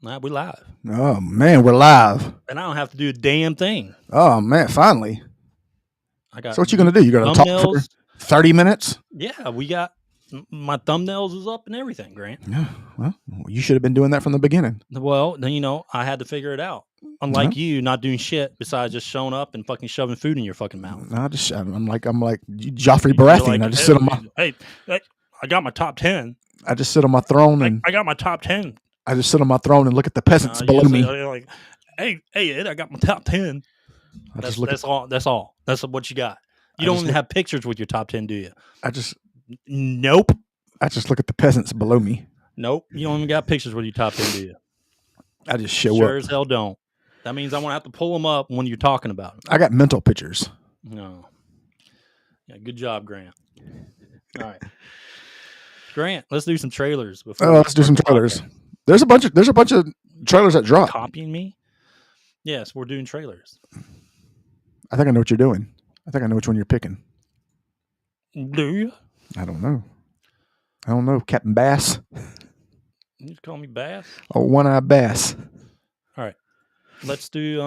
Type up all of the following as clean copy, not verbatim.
We live. Oh man, we're live. And I don't have to do a damn thing. Oh man, finally. I got So what you gonna do? You gonna talk for 30 minutes? Yeah, we got my thumbnails is up and everything, Grant. Yeah. Well, you should have been doing that from the beginning. Well, then I had to figure it out. Unlike you, not doing shit besides just showing up and fucking shoving food in your fucking mouth. I'm like Joffrey Baratheon. I just sit on my hey, I got my top 10. I just sit on my throne and I got my top 10. I just sit on my throne and look at the peasants below me. Like, hey, Ed, I got my top 10. That's all. That's what you got. You don't even have pictures with your top 10, do you? Nope. I just look at the peasants below me. Nope. You don't even got pictures with your top 10, do you? I just show up. Sure as hell don't. That means I won't have to pull them up when you're talking about them. I got mental pictures. No. Yeah, good job, Grant. All right. Grant, let's do some trailers. Let's do some trailers. There's a bunch of trailers that drop. Copying me? Yes, we're doing trailers. I think I know what you're doing. I think I know which one you're picking. Do you? I don't know. Captain Bass. You just call me Bass? Oh, one-eyed bass. All right. Let's do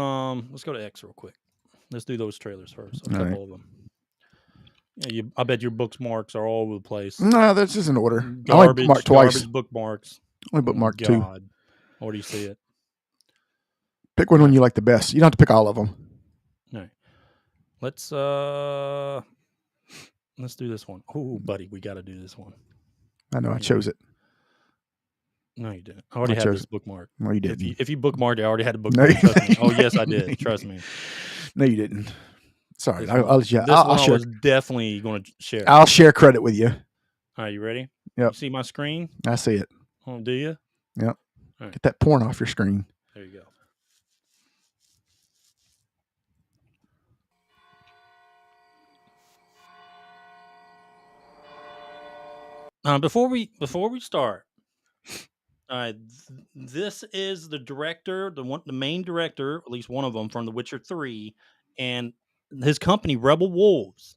let's go to X real quick. Let's do those trailers first. A couple of them. Yeah, I bet your bookmarks are all over the place. No, that's just in order. Garbage, I only bookmarked twice. Garbage bookmarks. Only bookmarked two. Where do you see it? Pick one when you like the best. You don't have to pick all of them. All right. Let's do this one. Oh, buddy, we got to do this one. I know. I chose it. No, you didn't. I already had this bookmark. No, you didn't. If you bookmarked it, I already had a bookmark. Oh, yes, I did. Trust me. No, you didn't. Sorry. I'll share. I was definitely going to share. I'll share credit with you. All right, you ready? Yep. You see my screen? I see it. Oh, do you? Yep. Right. Get that porn off your screen. There you go. Before we start, this is the director, the main director, at least one of them from The Witcher 3, and his company Rebel Wolves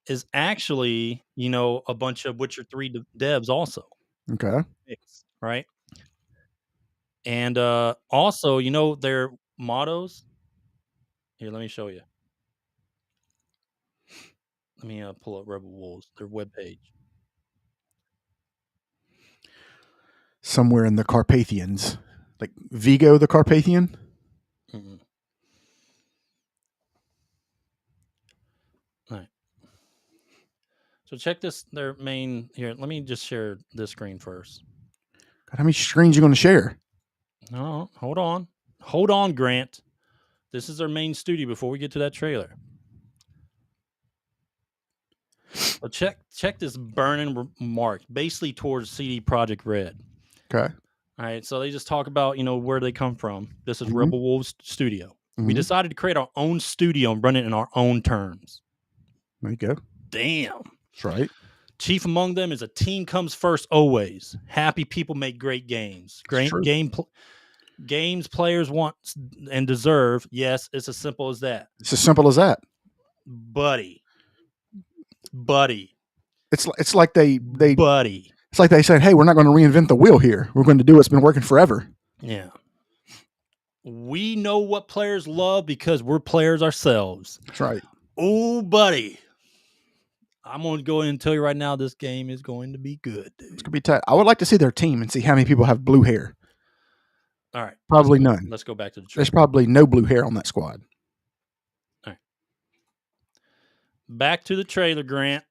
is actually, a bunch of Witcher 3 devs also. Okay. Right. And also, their mottos. Here, let me show you. Let me pull up Rebel Wolves, their webpage. Somewhere in the Carpathians, like Vigo the Carpathian. Mm-hmm. All right. So check this. Their main here. Let me just share this screen first. God, how many screens you going to share? No, hold on, Grant. This is their main studio before we get to that trailer. So check this burning mark, basically towards CD Projekt Red. Okay. All right. So they just talk about, where they come from. This is Rebel Wolves Studio. We decided to create our own studio and run it in our own terms. There you go. Damn. That's right. Chief among them is a team comes first always. Happy people make great games. Great games players want and deserve. Yes, it's as simple as that. It's as simple as that. Buddy. It's like they Buddy. It's like they said, hey, we're not going to reinvent the wheel here. We're going to do what's been working forever. Yeah. We know what players love because we're players ourselves. That's right. Oh, buddy. I'm going to go ahead and tell you right now, this game is going to be good, dude. It's going to be tight. I would like to see their team and see how many people have blue hair. All right. Probably none. Let's go back to the trailer. There's probably no blue hair on that squad. All right. Back to the trailer, Grant.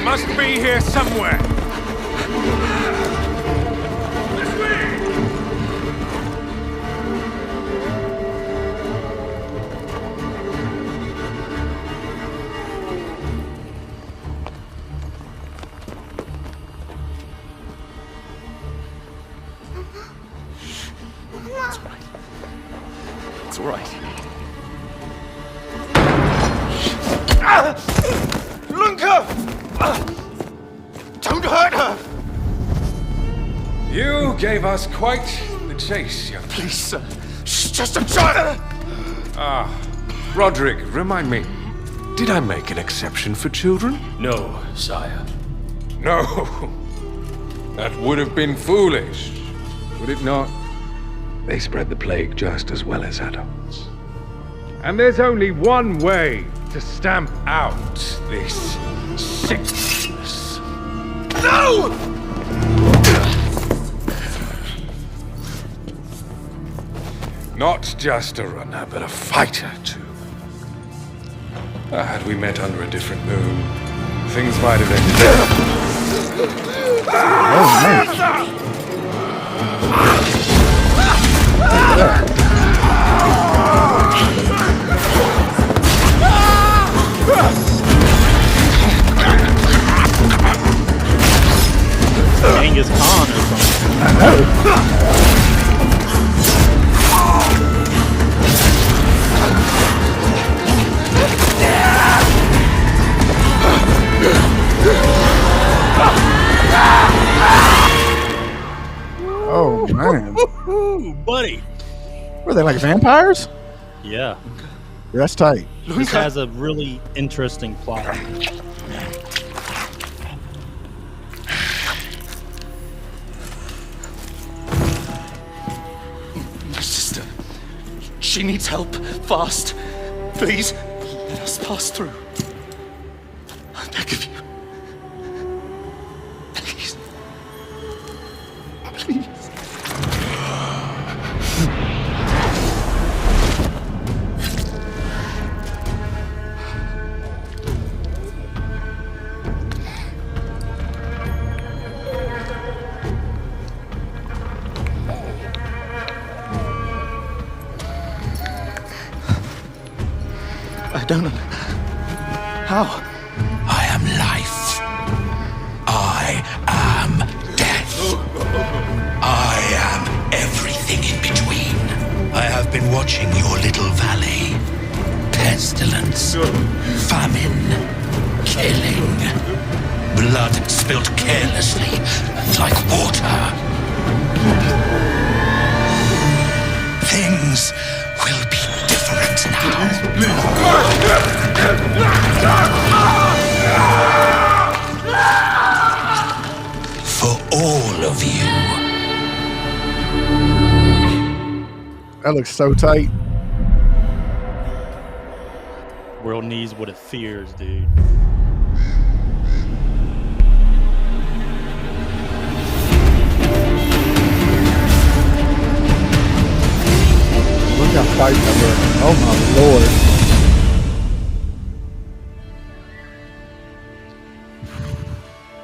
Must be here somewhere. This way. It's all right. Lunka! Don't hurt her! You gave us quite the chase, young. Please, sir. She's just a child! Roderick, remind me, did I make an exception for children? No, sire. No. That would have been foolish, would it not? They spread the plague just as well as adults. And there's only one way to stamp out this sickness. No! Not just a runner, but a fighter, too. Had we met under a different moon, things might have ended Genghis Khan or something. I know. Oh man, Ooh, buddy. were they like vampires? Yeah. That's tight. This has a really interesting plot. My sister. She needs help. Fast. Please, let us pass through. I beg of you. Please. Please. I don't know. How? I am life. I am death. I am everything in between. I have been watching your little valley. Pestilence, famine, killing, blood spilt carelessly like water. Things will be different now. For all of you. That looks so tight. World needs what it fears, dude. Look how tight that looks. Oh my lord.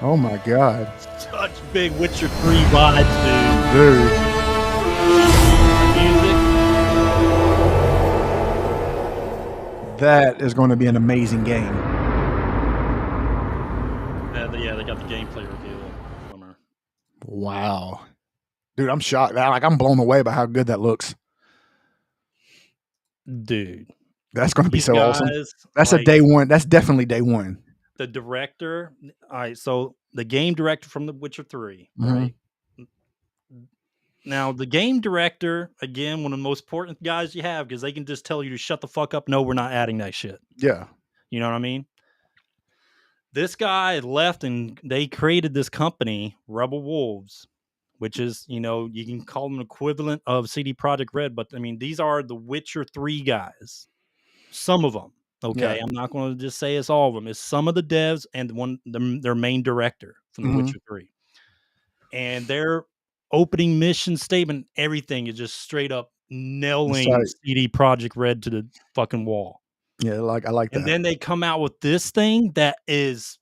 Oh my god. Such big Witcher 3 vibes, Dude. dude. Music. That is going to be an amazing game. Yeah, they got the gameplay reveal from her. Wow. Dude, I'm shocked. I'm blown away by how good that looks. Dude. That's going to be These so awesome. guys, That's a like, day one. That's definitely day one. the director. All right, so the game director from The Witcher 3, Mhm. right? Now, the game director, again, one of the most important guys you have because they can just tell you to shut the fuck up. No, we're not adding that shit. Yeah. You know what I mean? This guy left and they created this company, Rebel Wolves, which is, you know, you can call them equivalent of CD Projekt Red, but I mean, these are the Witcher 3 guys. Some of them. Okay. Yeah. I'm not going to just say it's all of them. It's some of the devs and their main director from The Mhm. Witcher 3. And their opening mission statement, everything is just straight up nailing tight. CD Projekt Red to the fucking wall. Yeah, I like that. And then they come out with this thing that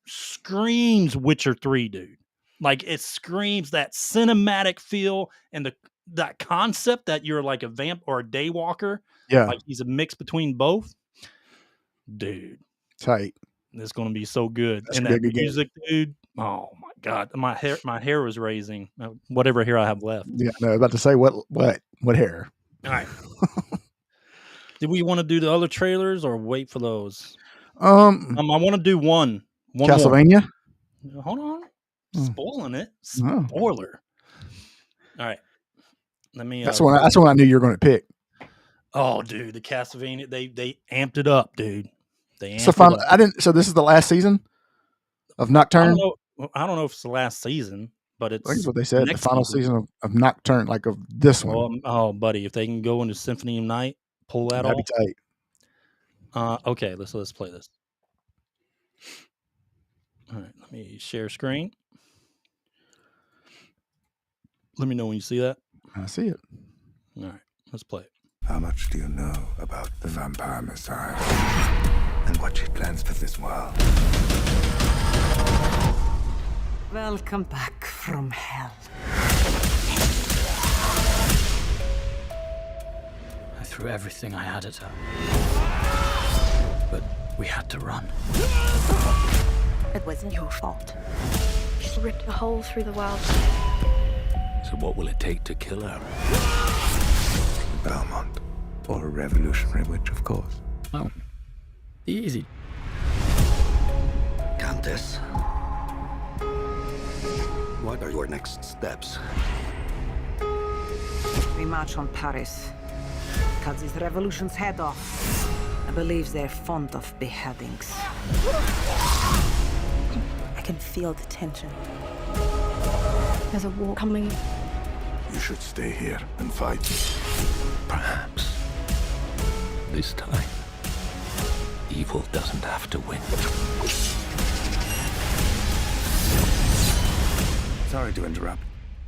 screams Witcher 3, dude. Like it screams that cinematic feel and that concept that you're like a vamp or a daywalker. yeah, Like he's a mix between both. Dude, tight. it's gonna be so good. That's And gonna that be a good game. music, dude. Oh my god, my hair was raising. Whatever hair I have left. Yeah, no, I was about to say what hair? All right. Did we want to do the other trailers or wait for those? I want to do one more. Castlevania. Hold on. Hmm. Spoiling it. Oh. Spoiler. All right. Let me. That's one I knew you were going to pick. Oh, dude, the Castlevania. They amped it up, dude. They amped So it up. I didn't. So this is the last season of Nocturne. I don't know if it's the last season, but it's. I think that's what they said. The final season of Nocturne, like of this one. Oh, buddy, if they can go into Symphony of Night, pull that off. That'd be tight. Okay, let's play this. All right, let me share screen. Let me know when you see that. I see it. All right, let's play it. How much do you know about the Vampire Messiah and what she plans for this world? Welcome back from hell. I threw everything I had at her. But we had to run. It wasn't your fault. She ripped a hole through the world. So what will it take to kill her? Belmont. Or a revolutionary witch, of course. Oh. Easy. Countess. What are your next steps? We march on Paris. Cut this revolution's head off. I believe they're fond of beheadings. I can feel the tension. There's a war coming. You should stay here and fight. Perhaps. This time, evil doesn't have to win. Sorry to interrupt,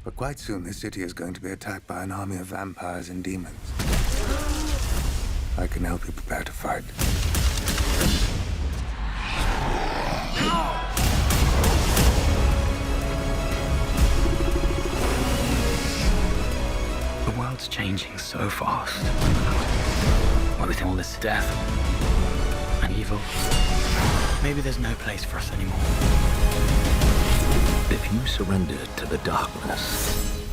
but quite soon this city is going to be attacked by an army of vampires and demons. I can help you prepare to fight. The world's changing so fast. With all this death and evil, maybe there's no place for us anymore. If you surrender to the darkness,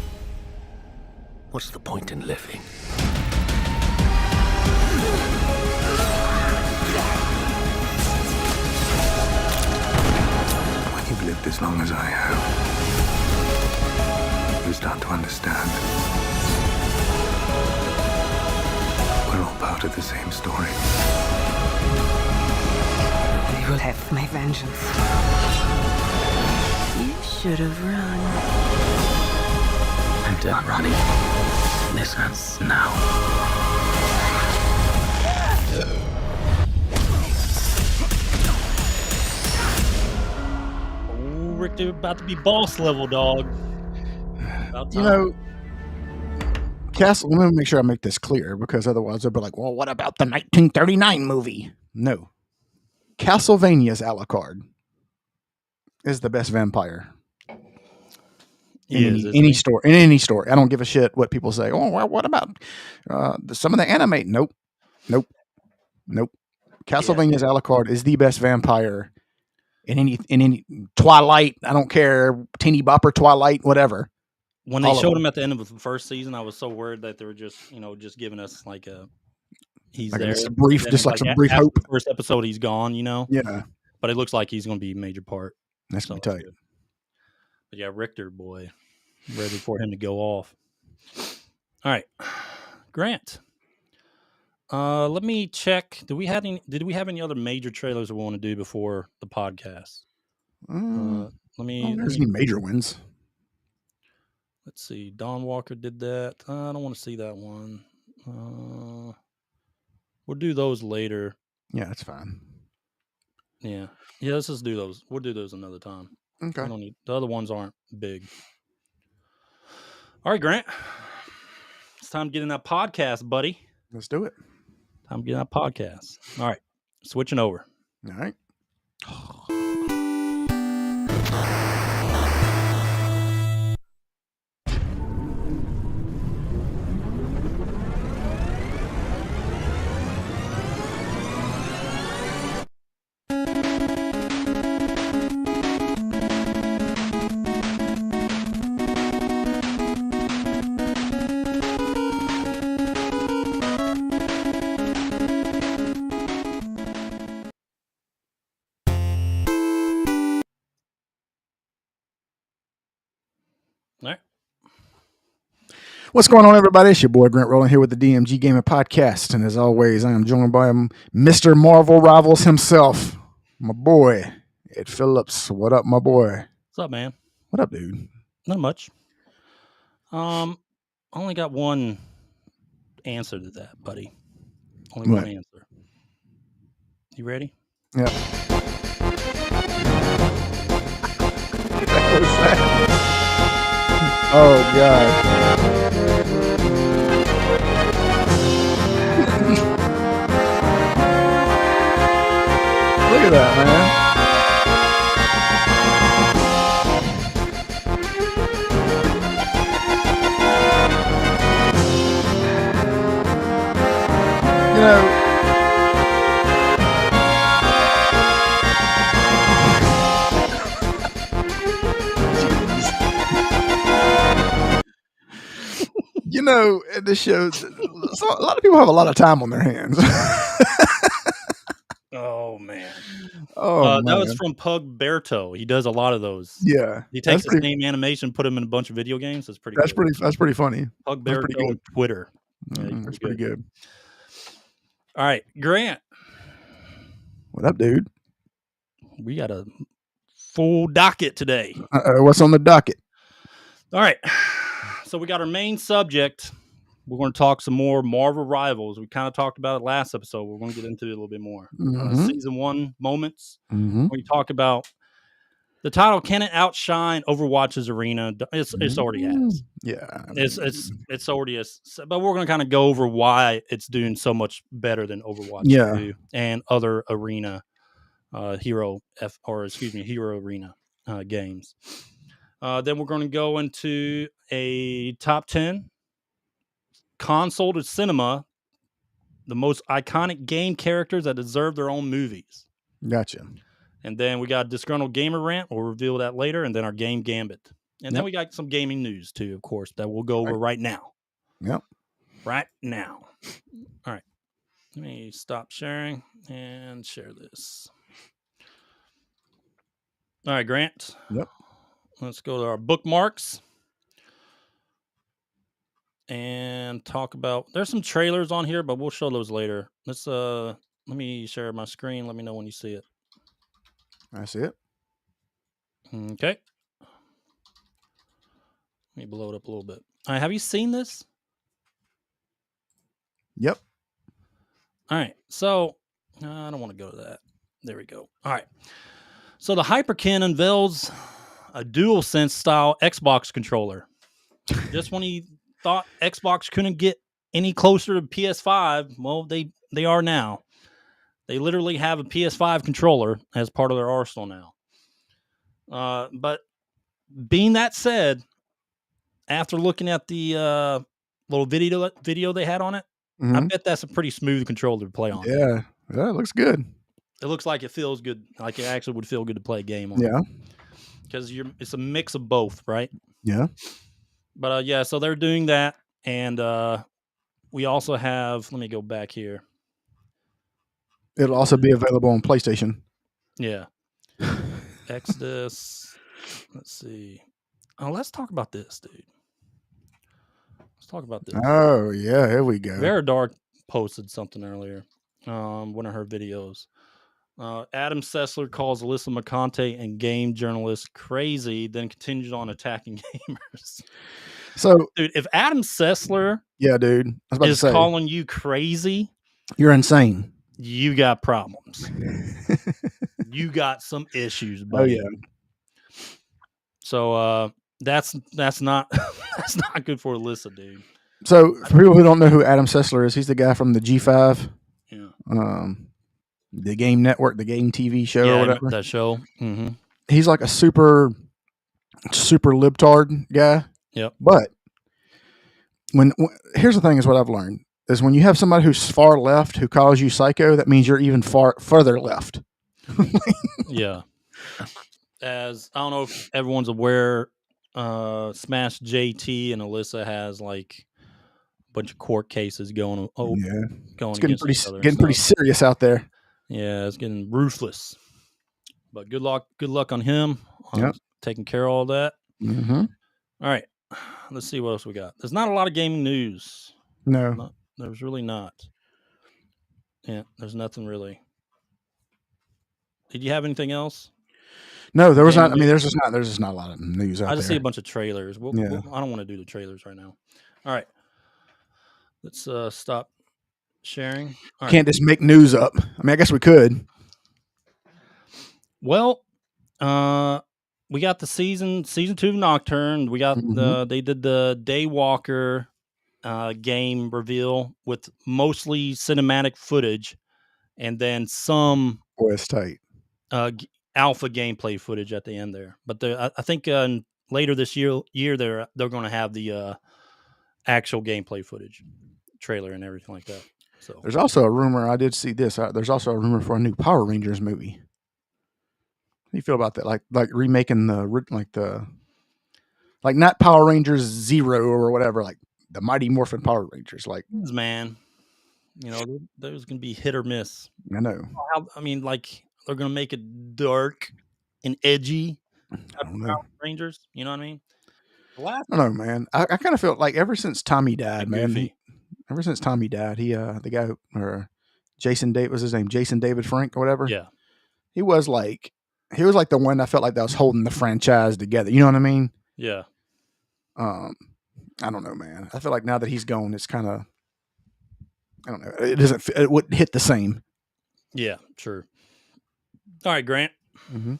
what's the point in living? When you've lived as long as I have, you start to understand. We're all part of the same story. You will have my vengeance. You should have run. I'm done running. This ends now. Oh, Rick, they're about to be boss level, dog. You know, Castle, let me make sure I make this clear, because otherwise they'll be like, well, what about the 1939 movie? No. Castlevania's Alucard is the best vampire. In any story. I don't give a shit what people say. Oh, well, what about some of the anime? Nope. Castlevania's Alucard is the best vampire in any Twilight. I don't care. Teeny Bopper, Twilight, whatever. When they showed him at the end of the first season, I was so worried that they were just giving us like a he's like there, some brief, just like some brief hope. First episode, he's gone. Yeah, but it looks like he's going to be a major part. That's gonna be tight. But yeah, Richter boy, ready for him to go off. All right, Grant. Let me check. Did we have any other major trailers we want to do before the podcast? There's any major wins. Let's see. Dawn Walker did that. I don't want to see that one. We'll do those later. Yeah, that's fine. Yeah. Let's just do those. We'll do those another time. Okay. I don't need, the other ones aren't big. All right, Grant. It's time to get in that podcast, buddy. Let's do it. Time to get in that podcast. All right. Switching over. All right. What's going on, everybody? It's your boy Grant Rowland here with the DMG Gaming Podcast. And as always, I am joined by Mr. Marvel Rivals himself, my boy, Ed Phillips. What up, my boy? What's up, man? What up, dude? Not much. I only got one answer to that, buddy. Only one answer. You ready? Yeah. Oh, God. Look at that, man. You know, you know, at this show, so a lot of people have a lot of time on their hands. Oh, man. Oh, that was from Pugberto. He does a lot of those. Yeah. He takes the same animation, put them in a bunch of video games. That's pretty That's good. That's pretty funny. Pugberto on Twitter. Yeah, that's pretty good. All right, Grant. What up, dude? We got a full docket today. What's on the docket? All right. So we got our main subject. We're going to talk some more Marvel Rivals. We kind of talked about it last episode. We're going to get into it a little bit more. Season 1 moments. We talk about the title. Can it outshine Overwatch's Arena? It's already has. Yeah. It's already is. But we're going to kind of go over why it's doing so much better than Overwatch 2 and other Arena Hero Arena games. Then we're going to go into a top 10 console to cinema, the most iconic game characters that deserve their own movies. Gotcha. And then we got Disgruntled Gamer Rant. We'll reveal that later. And then our Game Gambit. And then we got some gaming news, too, of course, that we'll go over right now. Yep. Right now. All right. Let me stop sharing and share this. All right, Grant. Yep. Let's go to our bookmarks and talk about. There's some trailers on here, but we'll show those later. Let me share my screen. Let me know when you see it. I see it. Okay. Let me blow it up a little bit. All right, have you seen this? Yep. All right. So I don't want to go to that. There we go. All right. So the Hyperkin unveils a DualSense style Xbox controller. Just when he thought Xbox couldn't get any closer to PS5, well, they are now. They literally have a PS5 controller as part of their arsenal now. But being that said, after looking at the little video they had on it, I bet that's a pretty smooth controller to play on. Yeah, it looks good. It looks like it feels good. Like it actually would feel good to play a game on. Yeah. Because it's a mix of both, right? Yeah. But yeah, so they're doing that. And we also have, let me go back here. It'll also be available on PlayStation. Yeah. Exodus. Let's see. Oh, let's talk about this, dude. Let's talk about this. Oh, yeah. Here we go. Veridark posted something earlier. One of her videos. Adam Sessler calls Alyssa McConaughey and game journalists crazy, then continues on attacking gamers. So, dude, if Adam Sessler is calling you crazy, you're insane. You got problems. You got some issues, buddy. Oh yeah. So that's not that's not good for Alyssa, dude. So for people who don't know who Adam Sessler is, he's the guy from the G5. Yeah. The Game Network, the Game TV show or whatever. That show. Mm-hmm. He's like a super libtard guy. Yep. But when here's the thing is what I've learned is when you have somebody who's far left who calls you psycho, that means you're even further left. Yeah. As I don't know if everyone's aware, Smash JT and Alyssa has like a bunch of court cases going. It's getting pretty serious out there. Yeah, it's getting ruthless. But good luck on him. Taking care of all that. Mm-hmm. All right. let's see what else we got. There's not a lot of gaming news. No. There's really not. Yeah, there's nothing really. Did you have anything else? No, there was not. I mean, there's just not a lot of news out there. I just see a bunch of trailers. I don't want to do the trailers right now. All right. Let's stop sharing. All Can't just make news up. I mean, I guess we could. Well, we got the season 2 of Nocturne. We got they did the Daywalker game reveal with mostly cinematic footage, and then some tight alpha gameplay footage at the end there. But I think later this year they're going to have the actual gameplay footage, trailer, and everything like that. So there's also a rumor. I did see this. There's also a rumor for a new Power Rangers movie. How do you feel about that? Like remaking like not Power Rangers Zero or whatever, like the Mighty Morphin Power Rangers. Like, man, there's gonna be hit or miss. I know. I mean, like they're gonna make it dark and edgy. I don't know. Power Rangers, you know what I mean? I don't know, man. I kind of feel like ever since Tommy died, man. Ever since Tommy died, the guy or Jason David was his name, Jason David Frank or whatever. Yeah, he was like the one I felt like that was holding the franchise together. You know what I mean? Yeah. I don't know, man. I feel like now that he's gone, it's kind of, I don't know. It wouldn't hit the same. Yeah, sure. All right, Grant. Mm-hmm.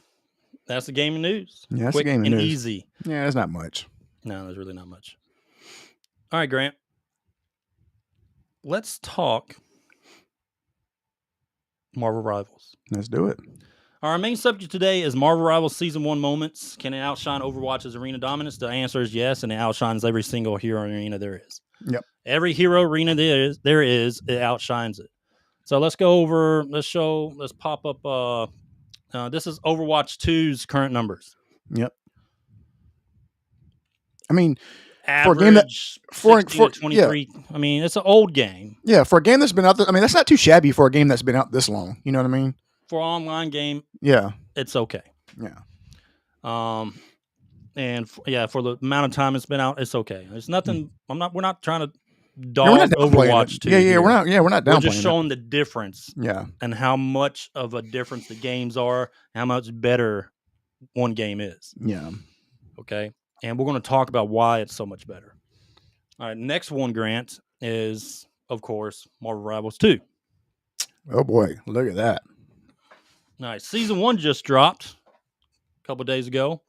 That's the gaming news. Yeah, that's quick the gaming and news. Easy. Yeah, there's not much. No, there's really not much. All right, Grant. Let's talk Marvel Rivals. Let's do it. Our main subject today is Marvel Rivals Season 1 moments. Can it outshine Overwatch's arena dominance? The answer is yes, and it outshines every single hero arena there is. Yep. Every hero arena there is, it outshines it. So let's go over, let's pop up, this is Overwatch 2's current numbers. Yep. I mean, average, for a game that for 23. Yeah. I mean, it's an old game. Yeah, for a game that's been out there, I mean, that's not too shabby for a game that's been out this long. You know what I mean? For an online game, yeah, it's okay. Yeah. And for the amount of time it's been out, it's okay. There's nothing. We're not trying to dog Overwatch 2. Yeah, we're not downplaying. We're just showing the difference. Yeah. And how much of a difference the games are, how much better one game is. Yeah. Okay. And we're going to talk about why it's so much better. All right. Next one, Grant, is, of course, Marvel Rivals 2. Oh, boy. Look at that. All right. Season 1 just dropped a couple of days ago.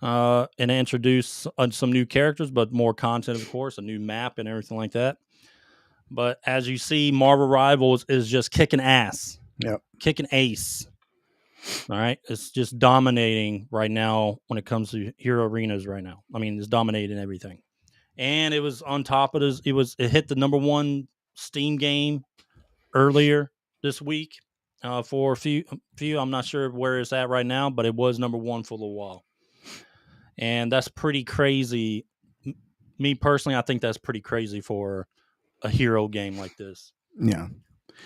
And introduced some new characters, but more content, of course, a new map and everything like that. But as you see, Marvel Rivals is just kicking ass. Yep. Kicking ace. All right. It's just dominating right now when it comes to hero arenas right now. I mean, it's dominating everything. And it was on top of this. It hit the number 1 Steam game earlier this week for a few. I'm not sure where it's at right now, but it was number 1 for a little while. And that's pretty crazy. Me personally, I think that's pretty crazy for a hero game like this. Yeah.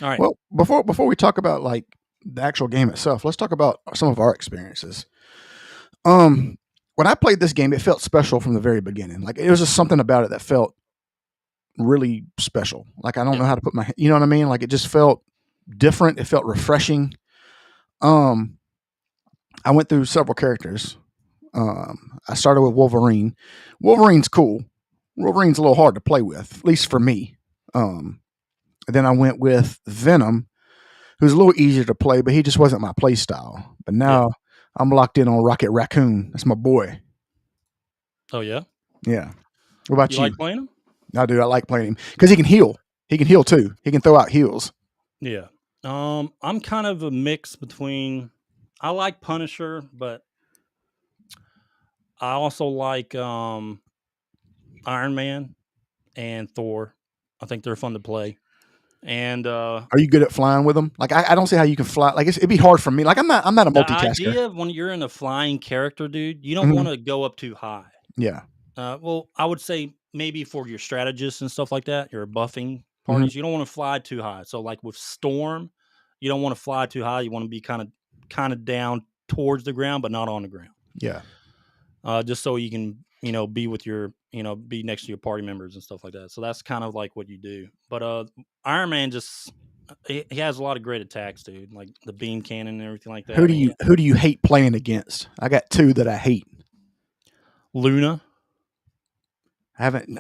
All right. Well, before we talk about like the actual game itself, let's talk about some of our experiences. When I played this game, it felt special from the very beginning. Like it was just something about it that felt really special. Like I don't know how to put you know what I mean? Like it just felt different. It felt refreshing. I went through several characters. I started with Wolverine. Wolverine's cool. Wolverine's a little hard to play with, at least for me. Then I went with Venom, who's a little easier to play, but he just wasn't my play style. But now I'm locked in on Rocket Raccoon. That's my boy. Oh, yeah? Yeah. What about you? You like playing him? No, dude, I like playing him because he can heal. He can heal too. He can throw out heals. Yeah. I'm kind of a mix between, I like Punisher, but I also like Iron Man and Thor. I think they're fun to play. And are you good at flying with them? Like I don't see how you can fly. Like it'd be hard for me. Like I'm not a multitasker. The idea of when you're in a flying character, dude, you don't want to go up too high. Yeah. Well, I would say maybe for your strategists and stuff like that, your buffing parties, you don't want to fly too high. So like with Storm, you don't want to fly too high. You want to be kind of down towards the ground, but not on the ground. Yeah. Just so you can, be with your, be next to your party members and stuff like that. So that's kind of like what you do. But Iron Man just he has a lot of great attacks, dude. Like the beam cannon and everything like that. Who do you hate playing against? I got two that I hate. Luna. I haven't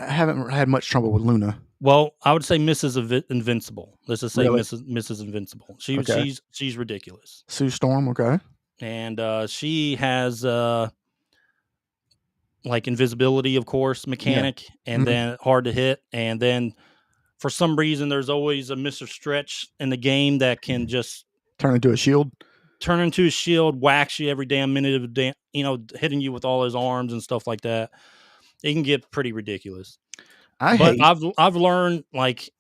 had much trouble with Luna. Well, I would say Mrs. Invincible. Let's just say Really? Mrs. Invincible. Okay. She's ridiculous. Sue Storm, okay. And she has like invisibility, of course, mechanic, and then hard to hit. And then for some reason, there's always a Mr. Stretch in the game that can just turn into a shield, wax you every damn minute of hitting you with all his arms and stuff like that. It can get pretty ridiculous. I've learned, like,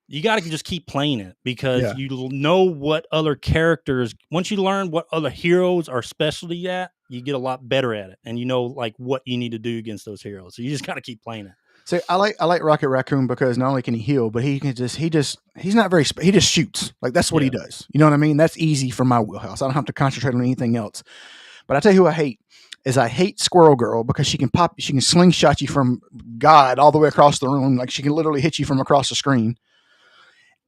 you got to just keep playing it because you know what other characters. Once you learn what other heroes are specialty at, you get a lot better at it, and you know like what you need to do against those heroes. So you just got to keep playing it. So I like Rocket Raccoon because not only can he heal, but he's not very he just shoots. Like that's what he does. You know what I mean? That's easy for my wheelhouse. I don't have to concentrate on anything else. But I tell you who I hate Squirrel Girl because she can slingshot you from God all the way across the room. Like she can literally hit you from across the screen.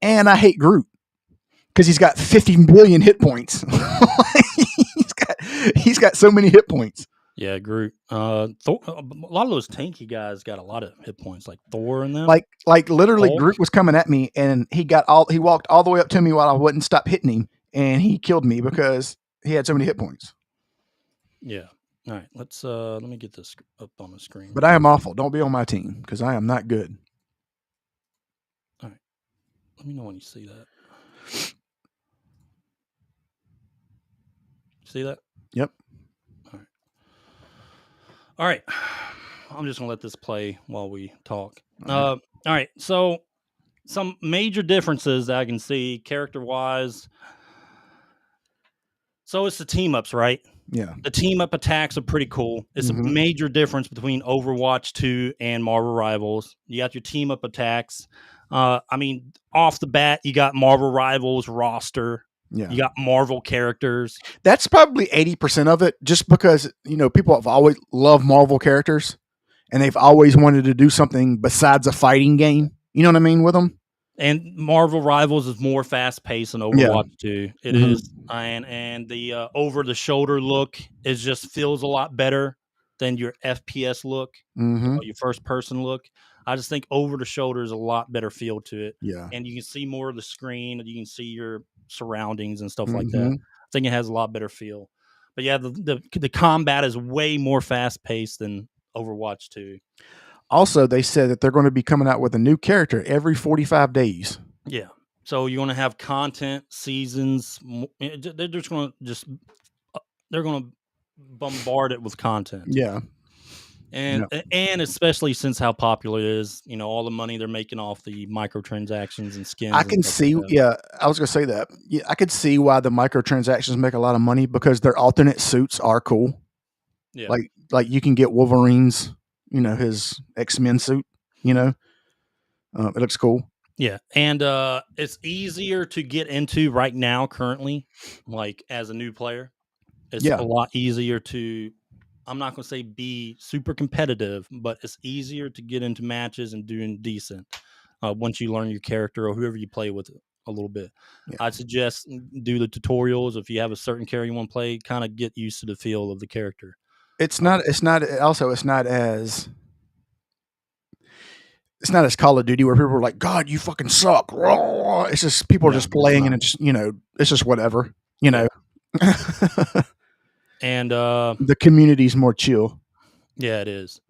And I hate Groot because he's got 50 billion hit points. he's got so many hit points. Yeah, Groot. A lot of those tanky guys got a lot of hit points, like Thor and them. Like literally, Hulk. Groot was coming at me, and he walked all the way up to me while I wouldn't stop hitting him, and he killed me because he had so many hit points. Yeah. All right. Let me get this up on the screen. But I am awful. Don't be on my team because I am not good. All right. Let me know when you see that. See that? Yep. All right. I'm just going to let this play while we talk. All right. So some major differences that I can see character-wise. So it's the team-ups, right? Yeah. The team-up attacks are pretty cool. It's a major difference between Overwatch 2 and Marvel Rivals. You got your team-up attacks. Off the bat, you got Marvel Rivals roster. Yeah. You got Marvel characters. That's probably 80% of it, just because, people have always loved Marvel characters and they've always wanted to do something besides a fighting game. You know what I mean with them? And Marvel Rivals is more fast paced than Overwatch 2. It is. And the over the shoulder look feels a lot better than your FPS look, your first person look. I just think over the shoulder is a lot better feel to it. Yeah. And you can see more of the screen, and you can see your surroundings and stuff like that. I think it has a lot better feel. But yeah, the combat is way more fast paced than Overwatch 2. Also, they said that they're going to be coming out with a new character every 45 days. Yeah. So you're going to have content, seasons. They're just going to bombard it with content. Yeah. And especially since how popular it is, all the money they're making off the microtransactions and skins. I can see, I was going to say that. Yeah, I could see why the microtransactions make a lot of money because their alternate suits are cool. Yeah. Like you can get Wolverine's, his X-Men suit, it looks cool. Yeah. And it's easier to get into right now currently, like as a new player. It's a lot easier to, I'm not going to say be super competitive, but it's easier to get into matches and doing decent once you learn your character or whoever you play with a little bit. Yeah. I'd suggest do the tutorials. If you have a certain character you want to play, kind of get used to the feel of the character. It's not as Call of Duty where people are like, God, you fucking suck. It's just people are just playing and it's, it's just whatever, And the community's more chill. Yeah, it is.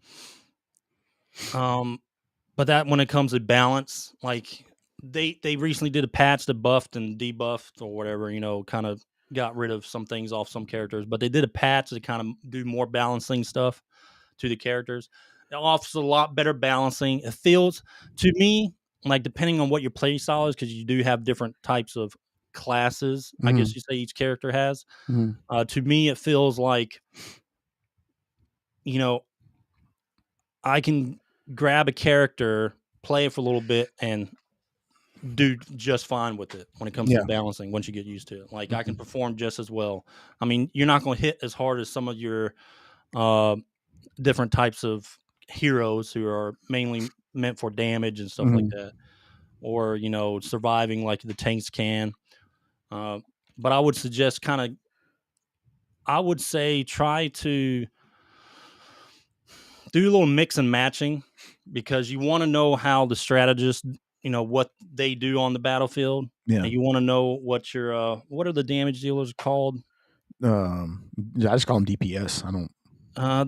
But that when it comes to balance, like they recently did a patch that buffed and debuffed or whatever, kind of got rid of some things off some characters, but they did a patch to kind of do more balancing stuff to the characters. It offers a lot better balancing. It feels to me like, depending on what your play style is, because you do have different types of classes, I guess you say each character has. To me, it feels like, I can grab a character, play it for a little bit, and do just fine with it when it comes to balancing once you get used to it. Like I can perform just as well. I mean, you're not going to hit as hard as some of your different types of heroes who are mainly meant for damage and stuff like that, or surviving like the tanks can. But I would suggest I would say try to do a little mix and matching, because you want to know how the strategists, what they do on the battlefield. Yeah. And you want to know what what are the damage dealers called? I just call them DPS. I don't.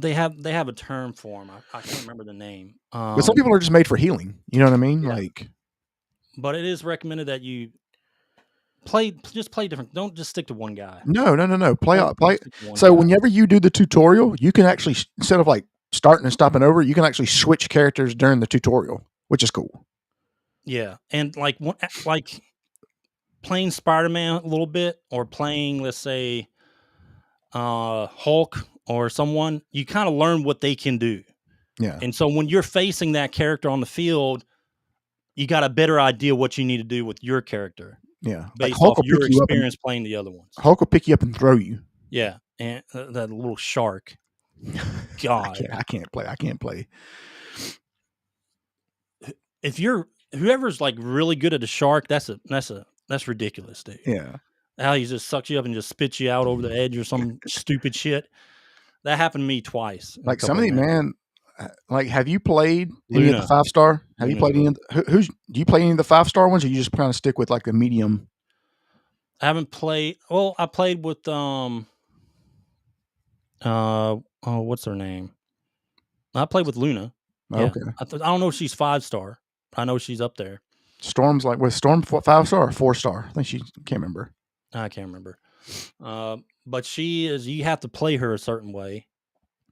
They have a term for them. I can't remember the name. But some people are just made for healing. You know what I mean? Yeah. Like, but it is recommended that you just play different. Don't just stick to one guy. No. Play. So whenever you do the tutorial, you can actually, instead of like starting and stopping over, you can actually switch characters during the tutorial, which is cool. Yeah, and like playing Spider-Man a little bit, or playing, let's say, Hulk or someone, you kind of learn what they can do. Yeah. And so when you're facing that character on the field, you got a better idea what you need to do with your character. Yeah. Based Hulk off will your pick you up experience playing the other ones. Hulk will pick you up and throw you. Yeah, and that little shark. God, I can't play. If you're whoever's like really good at a shark, that's ridiculous, dude. Yeah. How he just sucks you up and just spits you out over the edge or some stupid shit. That happened to me twice. Like some of the like, have you played any Luna. of the 5-star? Have you Luna's played any of do you play any of the 5-star ones, or you just kind of stick with like the medium? I haven't played. Well, I played with what's her name? I played with Luna. Yeah. Okay. I don't know if she's 5-star. I know she's up there. Storm's like, was Storm 5-star or 4-star? I think she can't remember. I can't remember. But she is. You have to play her a certain way.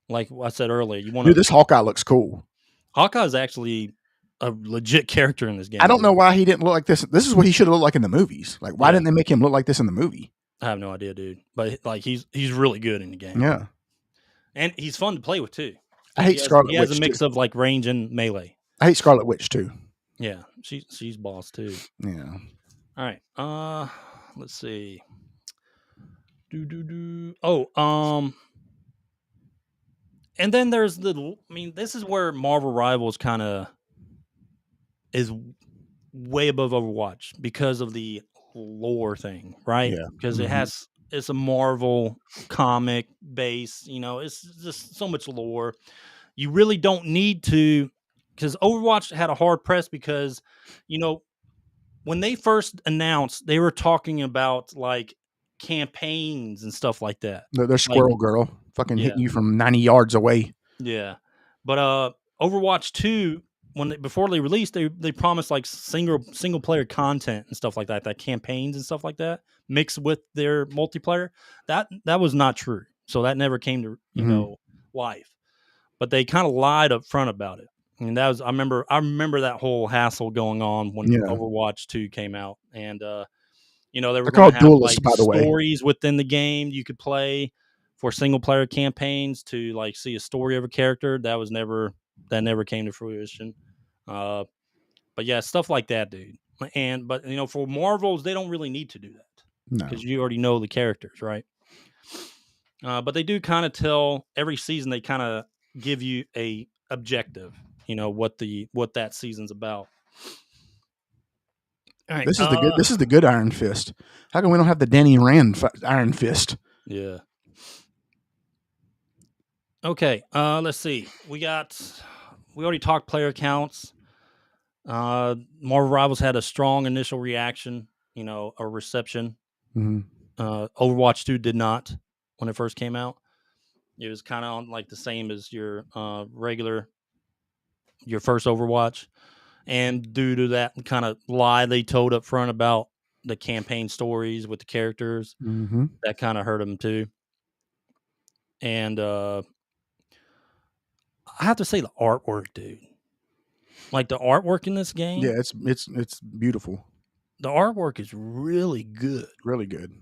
Like I said earlier, you want to. Dude, this Hawkeye looks cool. Hawkeye is actually a legit character in this game. I don't know why he didn't look like this. This is what he should have looked like in the movies. Like, why didn't they make him look like this in the movie? I have no idea, dude. But like, he's really good in the game. Yeah, and he's fun to play with too. I hate Scarlet Witch. He has a mix of like range and melee. I hate Scarlet Witch too. Yeah, she's boss too. Yeah. All right. Let's see. And then there's this is where Marvel Rivals kind of is way above Overwatch because of the lore thing, right? Yeah. Because it's a Marvel comic base, it's just so much lore. You really don't need to, because Overwatch had a hard press because, when they first announced, they were talking about like campaigns and stuff like that. They're Squirrel Girl fucking hitting you from 90 yards away. Yeah. But Overwatch 2, before they released, they promised like single player content and stuff like that campaigns and stuff like that mixed with their multiplayer. That was not true. So that never came to life. But they kind of lied up front about it. And that was I remember that whole hassle going on when Overwatch 2 came out. And they were going to have duelists, by the way. Stories within the game you could play for single player campaigns to like see a story of a character. That never came to fruition. But yeah, stuff like that, dude. But for Marvels, they don't really need to do that because you already know the characters, right? But they do kind of tell every season. They kind of give you a objective, what that season's about. All right, this is the good Iron Fist. How come we don't have the Danny Rand Iron Fist? Yeah. Okay. Let's see. We already talked player counts. Marvel Rivals had a strong initial reaction, or reception. Mm-hmm. Overwatch 2 did not when it first came out. It was kind of like the same as your first Overwatch. And due to that kind of lie they told up front about the campaign stories with the characters, that kind of hurt them too. And I have to say the artwork, dude. Like the artwork in this game. Yeah, it's beautiful. The artwork is really good. Really good.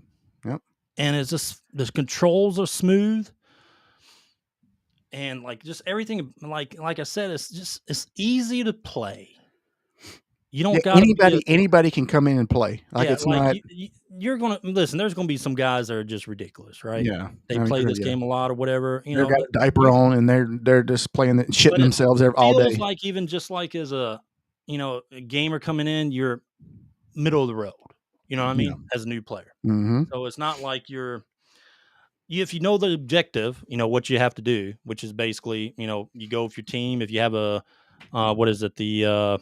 Yep. And it's just the controls are smooth. And like just everything, like I said, it's easy to play. You don't got anybody can come in and play. Like it's not. You're gonna listen. There's gonna be some guys that are just ridiculous, right? Yeah, they play this game a lot or whatever. They got a diaper on and they're just playing it, shitting themselves all day. Like even just like as a a gamer coming in, you're middle of the road. You know what I mean? As a new player, so it's not like if you know the objective, what you have to do, which is basically you go with your team. If you have a what is it, the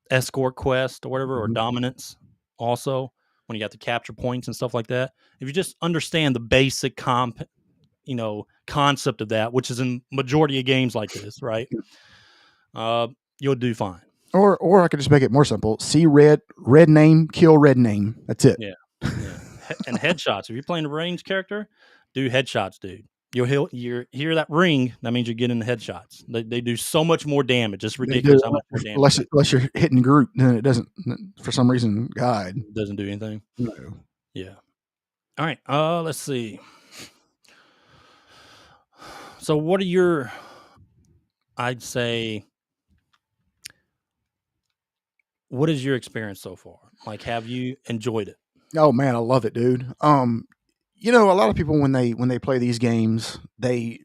escort quest or whatever, or dominance also, when you got to capture points and stuff like that. If you just understand the basic concept of that, which is in majority of games like this, right? You'll do fine. Or I could just make it more simple. See red name, kill red name. That's it. Yeah. And headshots. If you're playing a ranged character, do headshots, dude. You hear that ring, that means you're getting the headshots. They do so much more damage. It's ridiculous how much more damage. Unless you're hitting Groot, then it doesn't, for some reason, God. It doesn't do anything. No. Yeah. All right. Let's see. So what are I'd say, what is your experience so far? Like, have you enjoyed it? Oh man, I love it, dude. A lot of people when they play these games, they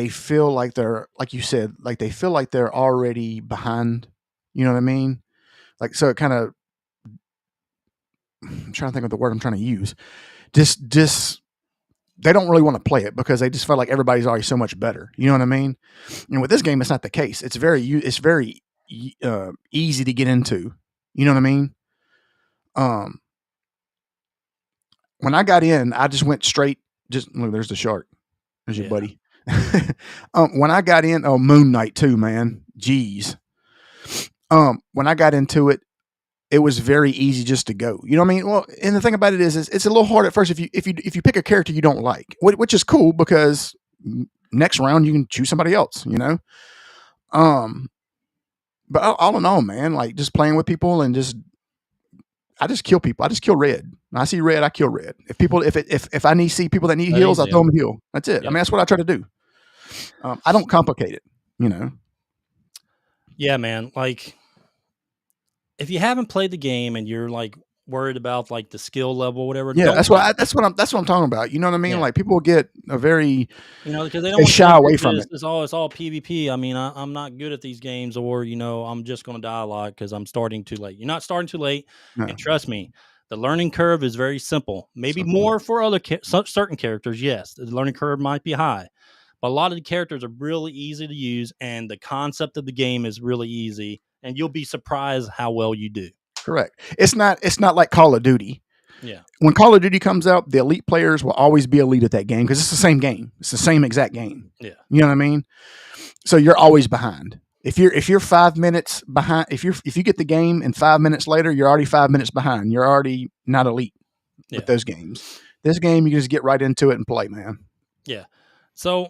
feel like they're, like you said, like they feel like they're already behind. You know what I mean? Like, so it kind of, I'm trying to think of the word I'm trying to use. Just they don't really want to play it because they just feel like everybody's already so much better. You know what I mean? And with this game, it's not the case. It's very easy to get into. You know what I mean? When I got in, I just went straight. Look, there's the shark. There's your buddy. When I got in, Moon Knight too, man. Jeez. When I got into it, it was very easy just to go. You know what I mean? Well, and the thing about it is it's a little hard at first if you pick a character you don't like, which is cool because next round you can choose somebody else. But all in all, man, like just playing with people and I just kill people. I just kill red. When I see red, I kill red. If I see people that need heals, I throw them a heal. That's it. Yep. I mean, that's what I try to do. I don't complicate it, Yeah, man. Like, if you haven't played the game and you're like worried about like the skill level, whatever. Yeah, that's what I'm talking about. You know what I mean? Yeah. Like people get a very, because they don't shy away from it. It's all PvP. I mean, I'm not good at these games, or I'm just going to die a lot because I'm starting too late. You're not starting too late, and trust me, the learning curve is very simple. Maybe more for other certain characters. Yes, the learning curve might be high, but a lot of the characters are really easy to use, and the concept of the game is really easy, and you'll be surprised how well you do. Correct. It's not like Call of Duty. Yeah. When Call of Duty comes out, the elite players will always be elite at that game because it's the same game. It's the same exact game. Yeah. You know what I mean? So you're always behind. If you're 5 minutes behind, if you get the game and 5 minutes later, you're already 5 minutes behind. You're already not elite with those games. This game, you can just get right into it and play, man. Yeah. So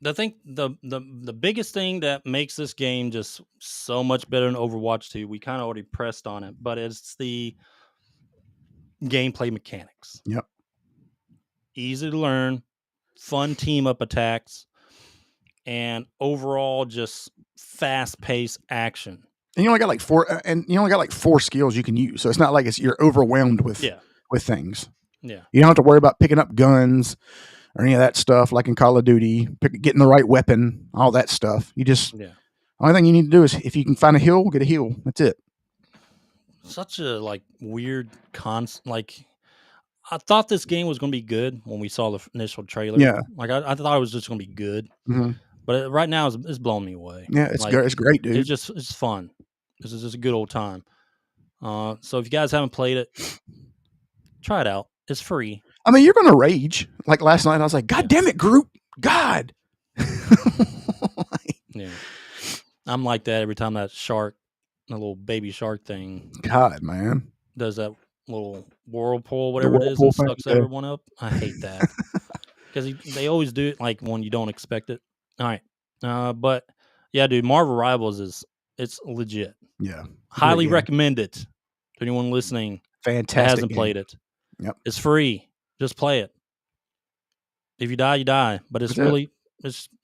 the biggest thing that makes this game just so much better than Overwatch 2, we kind of already pressed on it, but it's the gameplay mechanics. Yep. Easy to learn, fun team up attacks, and overall just fast paced action. And you only got like four skills you can use, so it's not like you're overwhelmed with things. Yeah. You don't have to worry about picking up guns or any of that stuff like in Call of Duty, getting the right weapon, all that stuff. Only thing you need to do is if you can find a heal, get a heal. That's it. Such a weird like I thought this game was going to be good when we saw the initial trailer. Yeah. Like I thought it was just going to be good. Mm-hmm. But right now it's blowing me away. Yeah, it's great, dude. It's fun. This is just a good old time. So if you guys haven't played it, try it out. It's free. I mean, you're going to rage. Like last night, I was like, God damn it, Groot. God. Yeah. I'm like that every time that shark, the little baby shark thing. God, man. Does that little whirlpool, whatever it is, and sucks everyone up. I hate that. Because they always do it like when you don't expect it. All right. But yeah, dude, Marvel Rivals it's legit. Yeah. Highly recommend it to anyone listening. Fantastic. That hasn't played it. Yep. It's free. Just play it. If you die, you die. But it's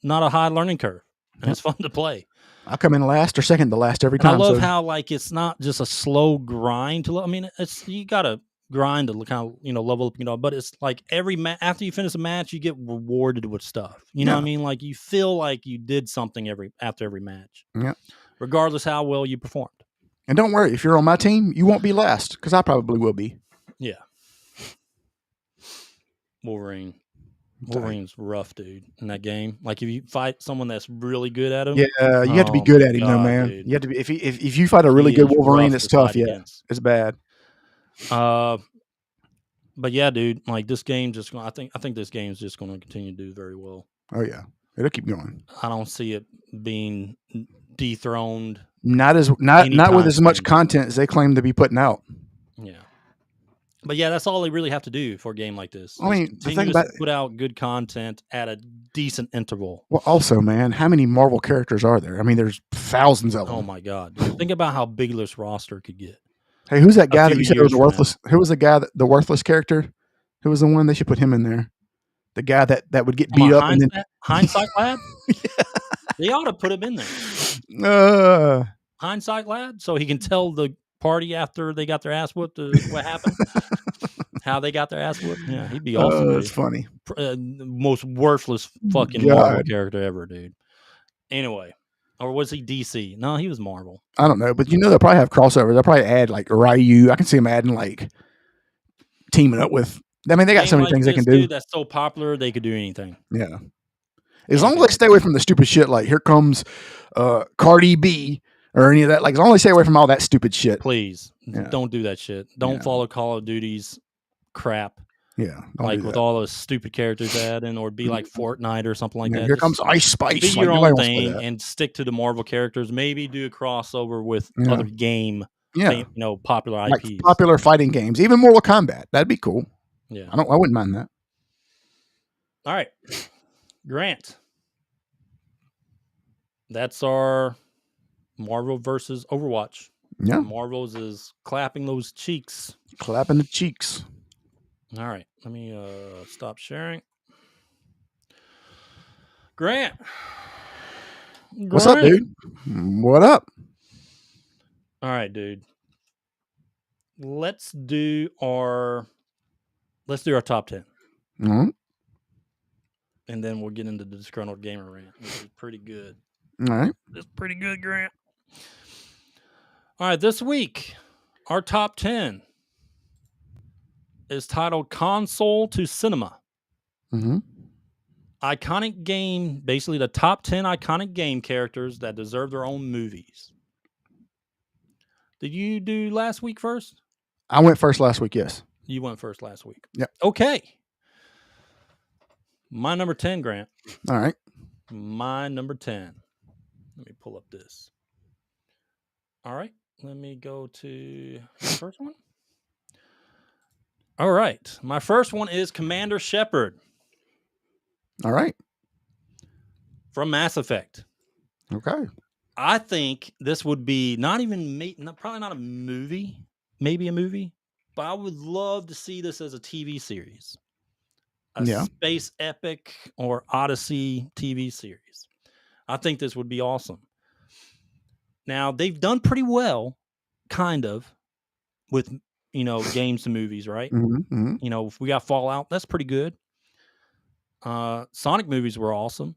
not a high learning curve. and it's fun to play. I come in last or second to last every time. I love how like it's not just a slow grind I mean, it's you gotta grind to kind of level up, but it's like every after you finish a match, you get rewarded with stuff. You know what I mean? Like you feel like you did something after every match. Yeah. Regardless how well you performed. And don't worry, if you're on my team, you won't be last because I probably will be. Yeah. Wolverine's rough, dude, in that game. Like if you fight someone that's really good at him. Yeah, you have to be good at him though, man. Dude. You have to be if you fight a really good Wolverine, it's tough, It's bad. But yeah, dude, like this game just I think this game is just gonna continue to do very well. Oh yeah. It'll keep going. I don't see it being dethroned. Not with as much content as they claim to be putting out. Yeah. But yeah, that's all they really have to do for a game like this. I mean, the thing about put out good content at a decent interval. Well, also, man, how many Marvel characters are there? I mean, there's thousands of them. Oh my god! Think about how big this roster could get. Hey, who's that guy that you said was worthless? Who was the guy the worthless character? Who was the one they should put him in there? The guy that would get beat up and then Hindsight Lad. They ought to put him in there. Hindsight Lad, so he can tell the party after they got their ass whooped what happened, how they got their ass whooped. Yeah, he'd be awesome. That's funny. Most worthless fucking Marvel character ever, dude. Anyway, or was he DC? No, he was Marvel. I don't know, but they'll probably have crossovers. They'll probably add like Ryu. I can see them adding like teaming up with. I mean, they got so many things they can do. That's so popular, they could do anything. Yeah, as long as they stay away from the stupid shit. Like here comes Cardi B. Or any of that, like as long as they stay away from all that stupid shit. Please don't do that shit. Don't follow Call of Duty's crap. Yeah, like with all those stupid characters adding, or be like Fortnite or something like that. Here comes Ice Spice. Be your own thing and stick to the Marvel characters. Maybe do a crossover with other game. Popular IPs, like popular fighting games, even Mortal Kombat. That'd be cool. Yeah, I wouldn't mind that. All right, Grant. That's our Marvel versus Overwatch. Yeah. Marvel's is clapping those cheeks. Clapping the cheeks. All right. Let me stop sharing. Grant. What's up, dude? What up? All right, dude. Let's do our top 10. Mm-hmm. And then we'll get into the disgruntled gamer rant, which is pretty good. All right. It's pretty good, Grant. All right, this week, our top 10 is titled Console to Cinema. Mm-hmm. Iconic game, basically the top 10 iconic game characters that deserve their own movies. Did you do last week first? I went first last week, yes. You went first last week. Yep. Okay. My number 10, Grant. All right. My number 10. Let me pull up this. All right. Let me go to the first one. All right. My first one is Commander Shepard. All right. From Mass Effect. Okay. I think this would be probably not a movie, maybe a movie, but I would love to see this as a TV series. A space epic or Odyssey TV series. I think this would be awesome. Now, they've done pretty well, kind of, with, games and movies, right? Mm-hmm, mm-hmm. If we got Fallout, that's pretty good. Sonic movies were awesome.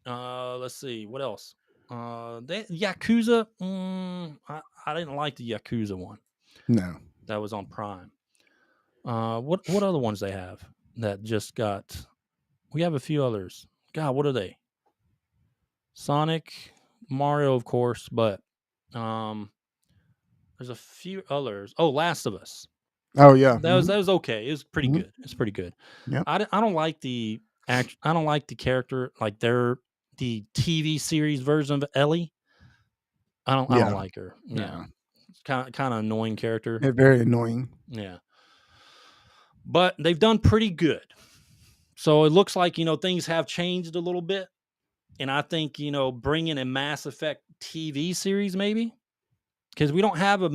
Let's see, what else? Yakuza, I didn't like the Yakuza one. No. That was on Prime. What other ones they have that just got... We have a few others. God, what are they? Sonic... Mario, of course, but there's a few others. Oh, Last of Us. Oh yeah, that was okay. It was pretty good. It's pretty good. Yeah, I don't like the I don't like the character, like the TV series version of Ellie. I don't like her. Yeah, it's kind of annoying character. Yeah, very annoying. Yeah, but they've done pretty good. So it looks like things have changed a little bit. And I think, bringing a Mass Effect TV series, maybe, because we don't have a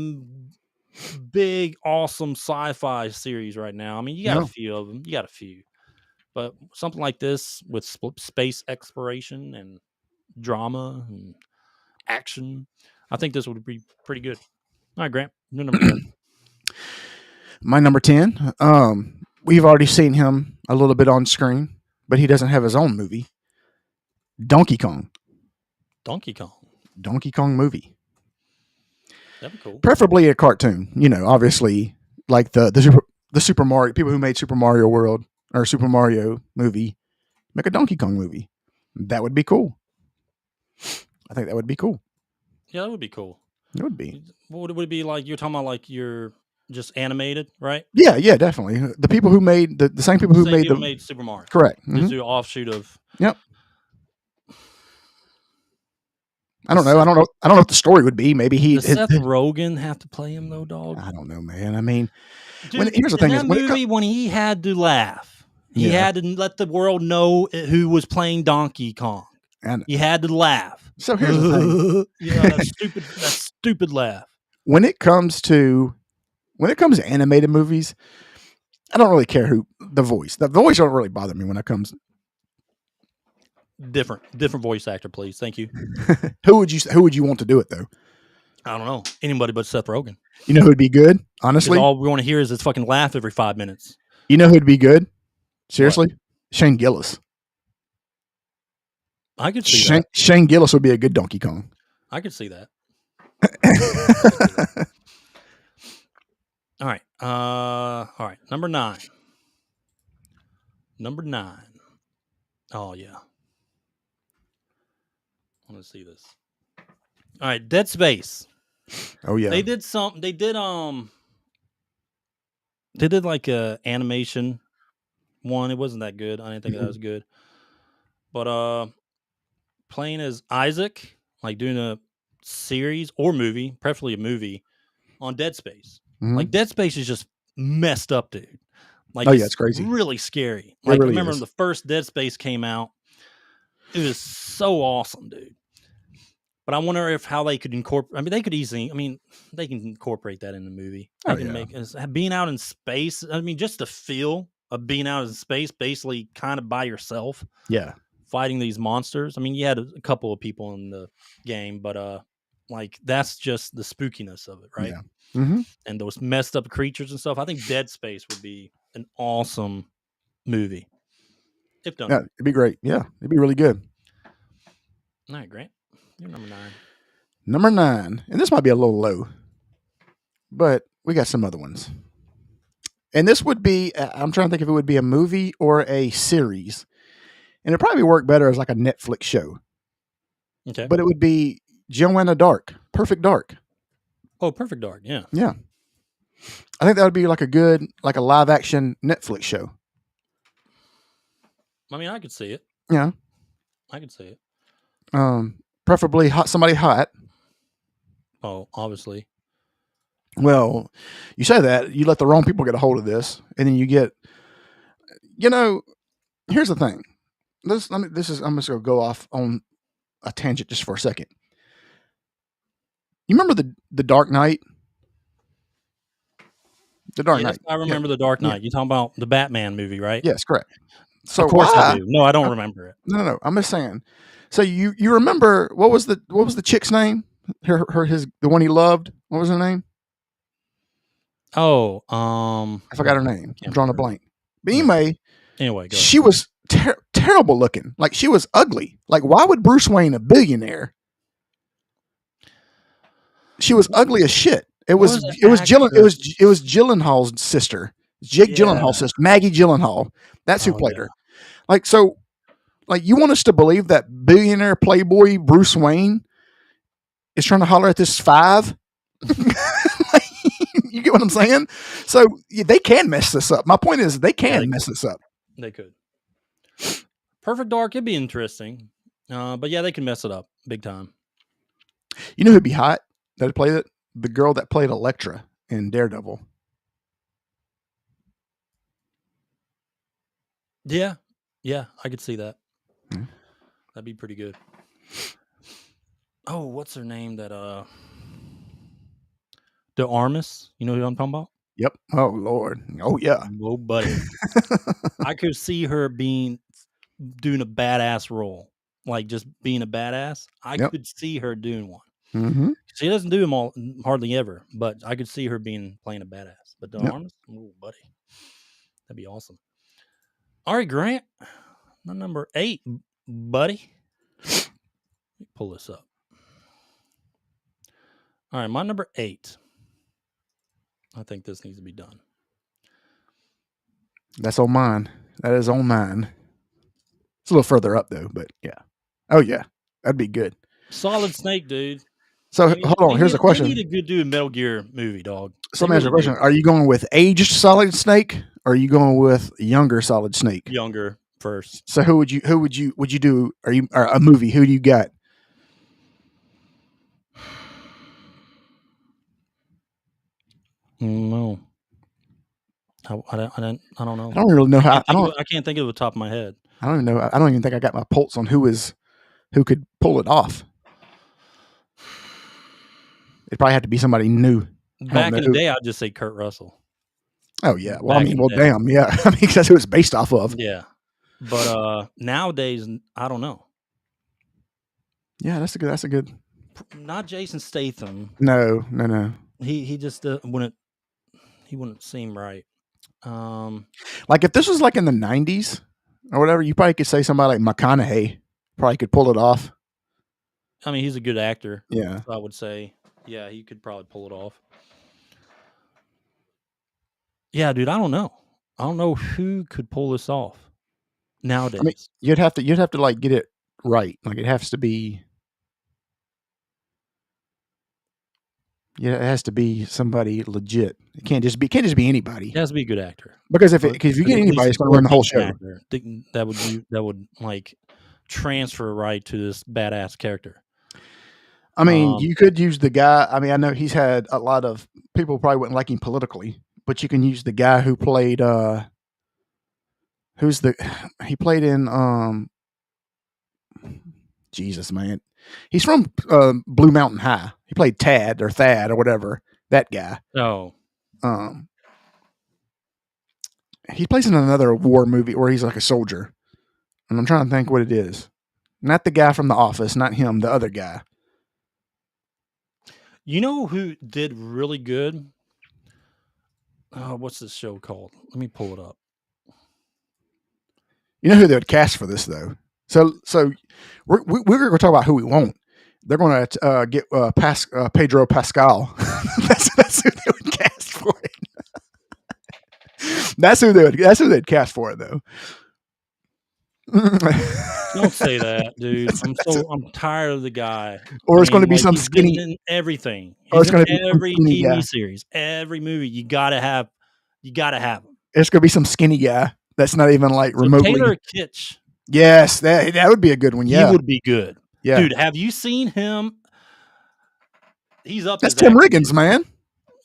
big, awesome sci-fi series right now. I mean, you got a few of them. You got a few. But something like this with space exploration and drama and action. I think this would be pretty good. All right, Grant, your number 10. My number 10. We've already seen him a little bit on screen, but he doesn't have his own movie. Donkey Kong. Donkey Kong. Donkey Kong movie. That'd be cool. Preferably a cartoon. Obviously, like the Super Mario people who made Super Mario World or Super Mario movie, make a Donkey Kong movie. That would be cool. I think that would be cool. Yeah, that would be cool. It would be. What would it be like? You're talking about like you're just animated, right? Yeah, definitely. The people who made the same people who made Super Mario. Correct. Just do an offshoot of. Yep. I don't know. I don't know what the story would be. Maybe Does Seth Rogen have to play him though, dog? I don't know, man. I mean, dude, here's the thing: that movie, when he had to laugh, he had to let the world know who was playing Donkey Kong. And he had to laugh. So here's the thing: that stupid laugh. When it comes to animated movies, I don't really care who the voice. The voice don't really bother me when it comes. Different voice actor, please. Thank you. Who would you want to do it though? I don't know. Anybody but Seth Rogen. You know who'd be good? Honestly, all we want to hear is his fucking laugh every 5 minutes. You know who'd be good? Seriously, what? Shane Gillis. I could see that. Shane Gillis would be a good Donkey Kong. I could see that. All right. All right. Number 9. Oh yeah. I want to see this. All right, Dead Space. Oh yeah. They did like a animation one. It wasn't that good. I didn't think that was good. But playing as Isaac, like doing a series or movie, preferably a movie on Dead Space. Mm-hmm. Like Dead Space is just messed up, dude. Like, it's crazy. Really scary. Like, really remember when the first Dead Space came out? It was so awesome, dude. But I wonder how they could incorporate. I mean, they could easily. I mean, they can incorporate that in the movie. They can make being out in space. I mean, just the feel of being out in space, basically, kind of by yourself. Yeah, fighting these monsters. I mean, you had a couple of people in the game, but like that's just the spookiness of it, right? Yeah. Mm-hmm. And those messed up creatures and stuff. I think Dead Space would be an awesome movie if done. Yeah, it'd be great. Yeah, it'd be really good. All right, Grant. You're number 9. Number 9, and this might be a little low, but we got some other ones. And this would be, I'm trying to think if it would be a movie or a series. And it'd probably work better as like a Netflix show. Okay. But it would be Joanna Dark, Perfect Dark. Oh, Perfect Dark, yeah. Yeah. I think that would be like a live action Netflix show. I mean, I could see it. Yeah. I could see it. Preferably somebody hot. Oh, obviously. Well, you say that, you let the wrong people get a hold of this, and then you get, here's the thing. I'm just going to go off on a tangent just for a second. You remember the Dark Knight? The Dark Knight. I remember the Dark Knight. You're talking about the Batman movie, right? Yes, correct. So of course I do. No, I don't remember it. No. I'm just saying. So you remember what was the chick's name? The one he loved. What was her name? Oh, I forgot her name. I'm drawing a blank. But anyway, she was terrible looking. Like she was ugly. Like why would Bruce Wayne, a billionaire? She was ugly as shit. It was Gyllenhaal's sister. Jake Gyllenhaal's sister, Maggie Gyllenhaal. That's who played her. Like so. Like, you want us to believe that billionaire playboy Bruce Wayne is trying to holler at this 5? Like, you get what I'm saying? So they can mess this up. My point is they can mess this up. They could. Perfect Dark, it'd be interesting. But yeah, they can mess it up big time. You know who'd be hot that played it? The girl that played Elektra in Daredevil. Yeah. Yeah, I could see that. That'd be pretty good. Oh, what's her name? De Armas. You know who I'm talking about? Yep. Oh Lord. Oh yeah. Oh buddy. I could see her doing a badass role. like just being a badass, I could see her doing one. Mm-hmm. She doesn't do them all hardly ever, but I could see her playing a badass. But De Armas, oh buddy, that'd be awesome. All right, Grant, my number 8, buddy. Let me pull this up. All right, my number 8. I think this needs to be done. That's on mine. That is on mine. It's a little further up though, but yeah. Oh yeah, that'd be good. Solid Snake, dude. So hold on. Here's a question. We need a good dude Metal Gear movie, dog. So let me ask you a question. Are you going with aged Solid Snake, or are you going with younger Solid Snake? Younger first. So would you do? Are you a movie? Who do you got? No. I don't know. I don't really know how. I can't think of the top of my head. I don't even know. I don't even think I got my pulse on who could pull it off. It probably had to be somebody new. Back in the day, I'd just say Kurt Russell. Oh yeah. Well, damn. Yeah. I mean, because it was based off of. Yeah. But nowadays, I don't know. Yeah, that's a good. Not Jason Statham. No. He just wouldn't seem right. Like if this was like in the 90s or whatever, you probably could say somebody like McConaughey probably could pull it off. I mean, he's a good actor. Yeah. So I would say, yeah, he could probably pull it off. Yeah, dude, I don't know. I don't know who could pull this off nowadays. I mean, you'd have to like get it right. Like it has to be. Yeah, it has to be somebody legit. It can't just be anybody. It has to be a good actor. Because if you get anybody, it's going to run the whole show. That would like transfer right to this badass character. I mean, you could use the guy. I mean, I know he's had a lot of people probably wouldn't like him politically, but you can use the guy who played. He played in. Jesus, man. He's from Blue Mountain High. He played Thad or whatever. That guy. Oh. He plays in another war movie where he's like a soldier. And I'm trying to think what it is. Not the guy from The Office, not him, the other guy. You know who did really good? What's this show called? Let me pull it up. You know who they would cast for this, though? So we're going to talk about who we want. They're going to get Pedro Pascal. that's who they would cast for it. That's who they'd cast for it, though. Don't say that, dude. I'm tired of the guy. Or it's going to be some skinny in everything. Or it's going to be every TV series, every movie. You gotta have him. It's going to be some skinny guy that's not even like remotely. Taylor Kitsch. Yes, that would be a good one. Yeah, he would be good. Yeah, dude. Have you seen him? He's up. That's Tim Riggins, man.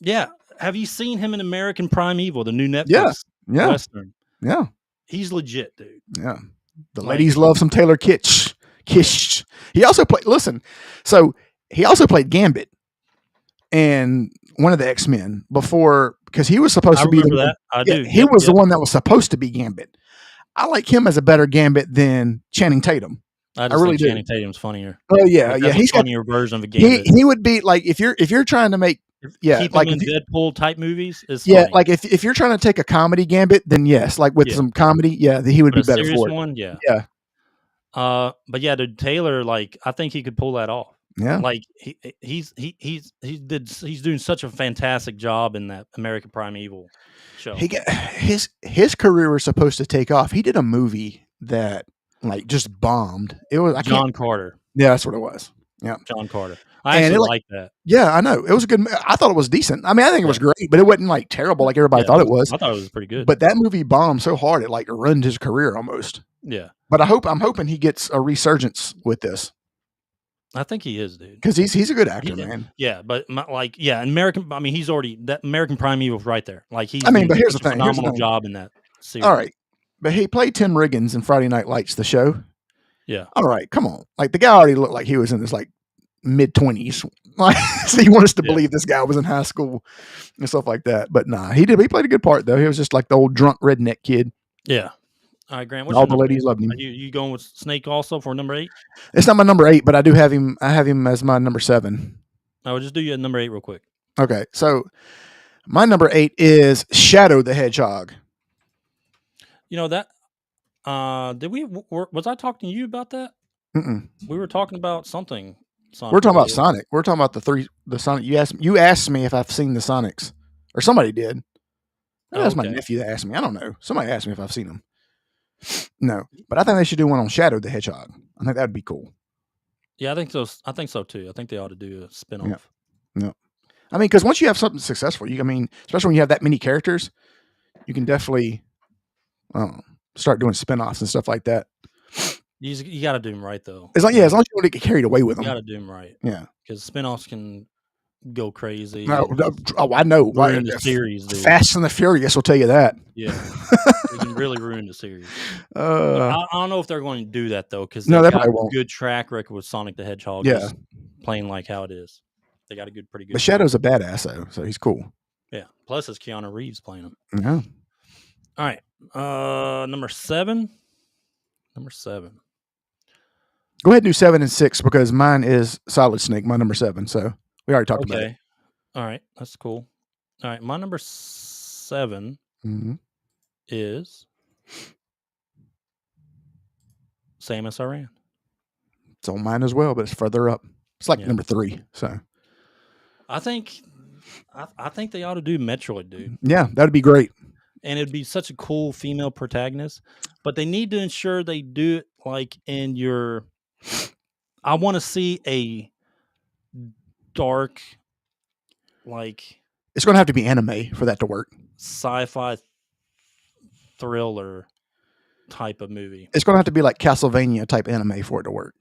Yeah. Have you seen him in American Primeval, the new Netflix Western? Yeah. He's legit, dude. Yeah. The ladies love some Taylor Kitsch. He also played. Listen, so he also played Gambit and one of the X-Men before because he was supposed to be that. I do. He was the one that was supposed to be Gambit. I like him as a better Gambit than Channing Tatum. I really think Channing Tatum's funnier. Oh yeah, yeah. He's a funnier version of a Gambit. He would be like if you're trying to make keep him in Deadpool type movies. Funny. Like if you're trying to take a comedy Gambit, then yes, like with some comedy, he would be better for it. One, yeah. But yeah, dude, Taylor, like I think he could pull that off. Yeah, like he's doing such a fantastic job in that American Primeval show. His career was supposed to take off. He did a movie that like just bombed. It was John Carter. Yeah, that's what it was. Yeah, John Carter. I actually like that. Yeah, I know. It was a good. I thought it was decent. I mean, I think it was great, but it wasn't like terrible like everybody thought it was. I thought it was pretty good. But that movie bombed so hard it like ruined his career almost. Yeah. But I'm hoping he gets a resurgence with this. I think he is, dude. Because he's a good actor, man. Yeah, but American. I mean, he's already that American Primeval right there. Like he's. I mean, but here's the thing. Phenomenal job in that series. All right, but he played Tim Riggins in Friday Night Lights, the show. Yeah. All right, come on. Like the guy already looked like he was in his like mid-20s. Like, so you want us to believe this guy was in high school and stuff like that. But nah, he played a good part though. He was just like the old drunk redneck kid. Yeah. All right, Grant. What's All your the number ladies 8? loved him. Are you going with Snake also for number 8? It's not my number 8, but I do have him. I have him as my number 7. I will just do you at number 8 real quick. Okay, so my number 8 is Shadow the Hedgehog. You know that. Was I talking to you about that? Mm-mm. We were talking about something. Sonic We're talking about related. Sonic. We're talking about the Sonic. You asked me if I've seen the Sonics, or somebody did. Maybe that's my Okay. nephew that asked me. I don't know. Somebody asked me if I've seen them. No, but I think they should do one on Shadow the Hedgehog. I think that'd be cool. Yeah, I think so. I think so too. I think they ought to do a spinoff. Yeah. I mean, because once you have something successful, especially when you have that many characters, you can definitely start doing spinoffs and stuff like that. You got to do them right though. As long as you don't get carried away with You them. got to do them right. Yeah. Because spinoffs can go crazy. I know. Ruin the series, dude. Fast and the Furious will tell you that. Yeah, it can really ruin the series. Uh, I don't know if they're going to do that though, because No, they they got probably a won't. good track record with Sonic the Hedgehog. Yeah. Just playing like how it is. They got a pretty good. But Shadow's a badass though, so he's cool. Yeah. Plus, it's Keanu Reeves playing him. Yeah. All right. Number 7. Number 7. Go ahead and do 7 and 6 because mine is Solid Snake, my number 7. So we already talked about it. Okay. All right. That's cool. All right. My number 7 Mm-hmm. is Samus Aran. It's on mine as well, but it's further up. It's like Yeah. number 3. So I think they ought to do Metroid, dude. yeah, that'd be great. And it'd be such a cool female protagonist. But they need to ensure they do it like in your. I want to see a dark, like It's going to have to be anime for that to work. sci-fi thriller type of movie. It's going to have to be like Castlevania type anime for it to work.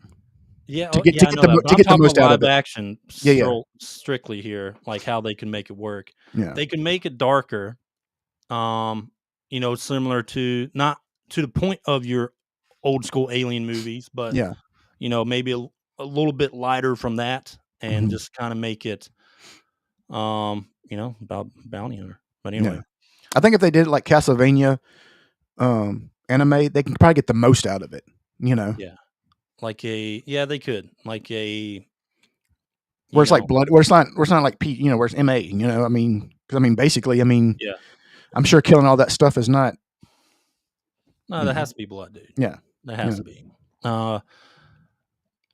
Yeah, To oh, get- yeah, to I get know the that, mo- but to I'm get the talking most about out of live it. action Yeah. strictly here, like how they can make it work. Yeah. They can make it darker, similar to not to the point of your old school Alien movies, but Yeah. Maybe a little bit lighter from that, and Mhm. just kind of make it, about bounty hunter. But anyway, Yeah. I think if they did it like Castlevania anime, they can probably get the most out of it. Yeah. They could like Where it's like blood, where it's not like P, where it's MA, basically, Yeah. I'm sure killing all that stuff is not. No, that has to be blood, dude. Yeah. That has Yeah. to be.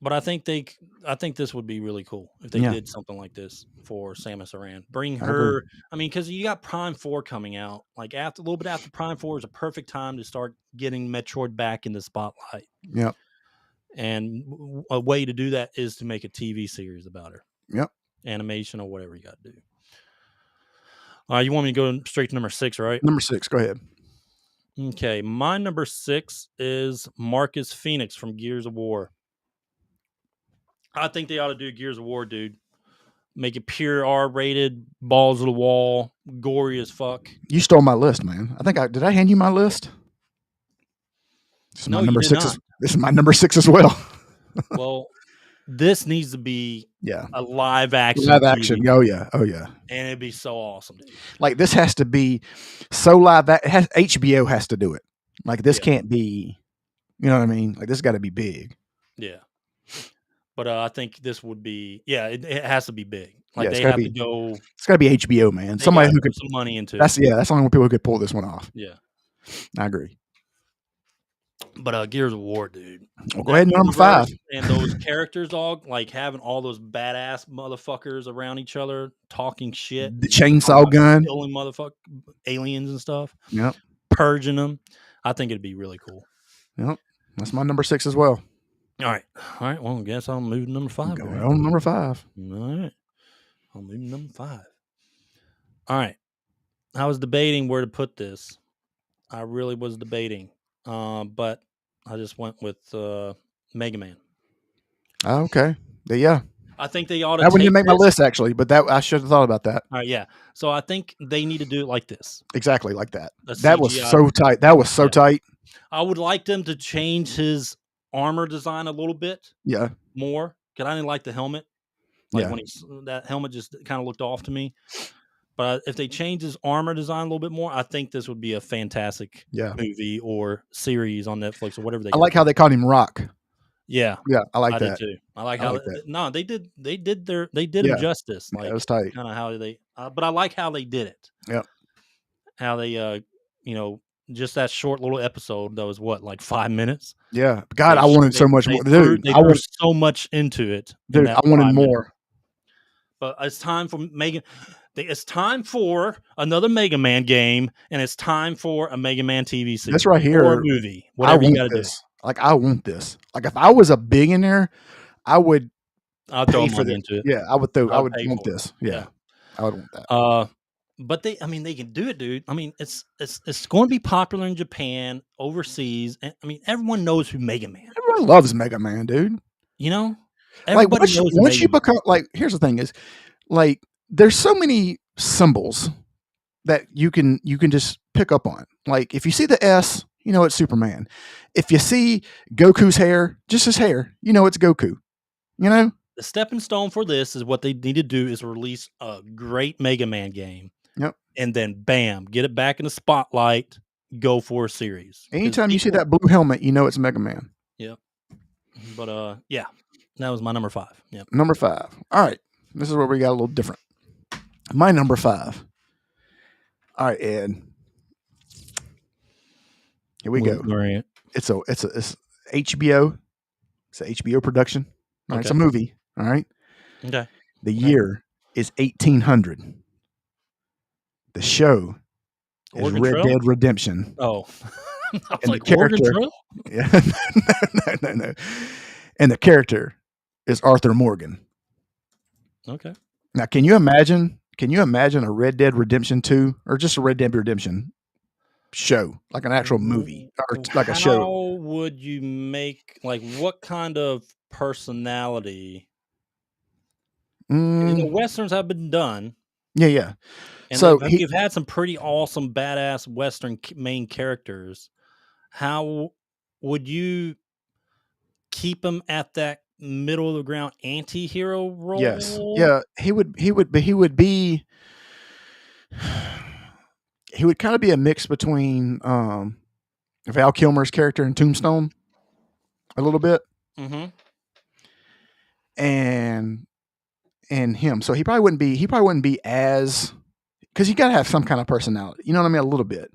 But I think this would be really cool if they Yeah. did something like this for Samus Aran. Bring I her. I mean, because you got Prime 4 coming out. Like a little bit after Prime 4 is a perfect time to start getting Metroid back in the spotlight. Yep. And a way to do that is to make a TV series about her. Yep. Animation or whatever you got to do. You want me to go straight to number 6, right? Number 6. Go ahead. Okay, my number 6 is Marcus Phoenix from Gears of War. I think they ought to do Gears of War, dude. Make it pure R-rated, balls to the wall, gory as fuck. You stole my list, man. Did I hand you my list? This is No, my you number did 6. not. This is my number 6 as well. Well, this needs to be Yeah. a live action. Live TV, action. Oh yeah. Oh yeah. and it'd be so awesome, dude. Like this has to be so live. HBO has to do it. Like this Yeah. can't be. You know what I mean? Like this got to be big. Yeah. But I think this would be, it has to be big. Like Yeah, it's they gotta have be- to go. It's got to be HBO, man. They Somebody gotta who put could. some money into. That's the only one people who could pull this one off. Yeah. I agree. But Gears of War, dude. Well, go ahead and number 5. And those characters, dog, like having all those badass motherfuckers around each other talking shit, The chainsaw gun. killing aliens and stuff, Yep. purging them. I think it'd be really cool. Yep. That's my number 6 as well. All right. Well, I guess I'll move to number 5. Go then. on number 5. All right. I'll move to number 5. All right. I was debating where to put this. I really was debating. But I just went with Mega Man. Okay. Yeah. I think they ought to. That one didn't make my this- list actually, but that I should have thought about that. All right, yeah. So I think they need to do it like this. Exactly like that. A That was CGI. so tight. That was so Yeah. tight. I would like them to change his armor design a little bit Yeah. more because I didn't like the helmet. Like Yeah. when that helmet just kind of looked off to me. But if they change his armor design a little bit more, I think this would be a fantastic movie or series on Netflix or whatever they. I like how they called him Rock. Yeah, I like I that did too. I like how they did him justice. Like it was tight. Kind of how they, but I like how they did it. Yep. How they, just that short little episode that was like 5 minutes. Yeah, God, I wanted so much more, dude. They threw so much into it, dude. I wanted more. But it's time for Megan. It's time for another Mega Man game, and it's time for a Mega Man TV series. That's right here. Or a movie. Whatever you got to do. Like, I want this. Like, if I was a billionaire, I would. I'll throw money into it. Yeah, I would throw. I would want this. Yeah, I would want that. But they can do it, dude. I mean, it's going to be popular in Japan, overseas. And, I mean, everyone knows who Mega Man. Everyone loves Mega Man, dude. You know, everybody knows. Once you become like, here's the thing: is like there's so many symbols that you can just pick up on. Like if you see the S, you know it's Superman. If you see Goku's hair, just his hair, you know it's Goku. You know. The stepping stone for this is what they need to do is release a great Mega Man game. Yep. And then bam, get it back in the spotlight, go for a series. Anytime you see that blue helmet, you know it's Mega Man. Yep. But yeah. That was my number 5. Yep. Number 5. All right. This is where we got a little different. My number 5. All right, Ed. Here we go. Right. It's HBO. It's an HBO production. All right, it's a movie. All right. Okay. The year is 1800. The show is Red Dead Redemption. Oh, I was and like, the character, yeah, no. And the character is Arthur Morgan. Okay. Now, can you imagine a Red Dead Redemption 2 or just a Red Dead Redemption show, like an actual movie or like a show? How would you make what kind of personality? The Westerns have been done. Yeah. And so you've had some pretty awesome, badass Western main characters. How would you keep him at that middle of the ground anti-hero role? Yes. Yeah. He would kind of be a mix between Val Kilmer's character in Tombstone a little bit. Mm-hmm. And him. So he probably wouldn't be as, because you got to have some kind of personality. You know what I mean? A little bit.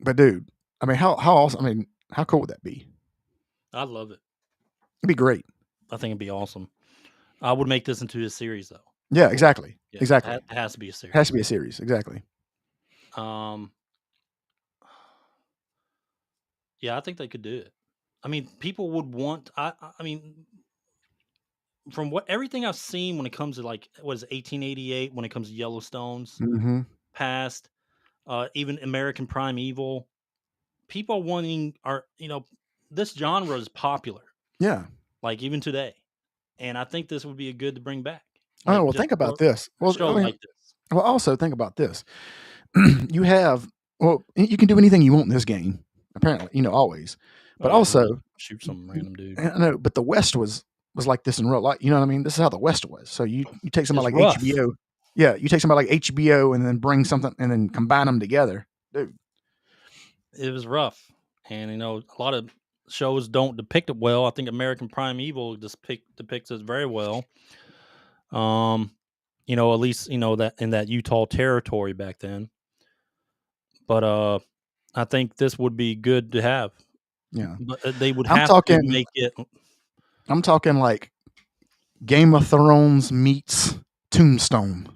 But dude, I mean, how awesome? I mean, how cool would that be? I'd love it. It'd be great. I think it'd be awesome. I would make this into a series, though. Yeah, exactly. Yeah, exactly. It has to be a series. It has to be a series. Exactly. Yeah, I think they could do it. I mean, people would want. I mean, from everything I've seen when it comes to 1888, when it comes to Yellowstone's past, even American Primeval, people wanting this genre is popular. Yeah. Like even today, and I think this would be a good to bring back. Oh well, think about this. Well, like this. Well, also think about this. You can do anything you want in this game. Apparently, always. But also shoot some random dude. I know, but the West was like this in real life. You know what I mean? This is how the West was. So you take somebody like rough. HBO. Yeah, you take somebody like HBO and then bring something and then combine them together. Dude. It was rough. And a lot of shows don't depict it well. I think American Primeval depicts it very well. At least that in that Utah territory back then. But I think this would be good to have. Yeah, but they would have to make it. I'm talking like Game of Thrones meets Tombstone.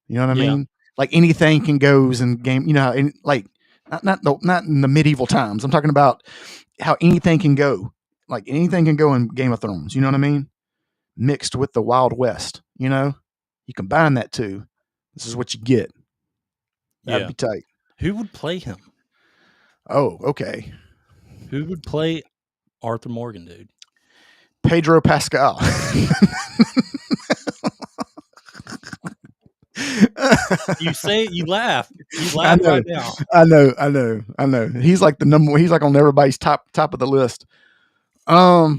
You know what I mean? Like anything can goes in game. Not in the medieval times. I'm talking about how anything can go. Like anything can go in Game of Thrones. You know what I mean? Mixed with the Wild West. You combine that two. This is what you get. That'd be tight. Who would play him? Oh, okay. Who would play Arthur Morgan, dude? Pedro Pascal. You laugh. You laugh right now. I know. He's like the number one. He's like on everybody's top of the list. I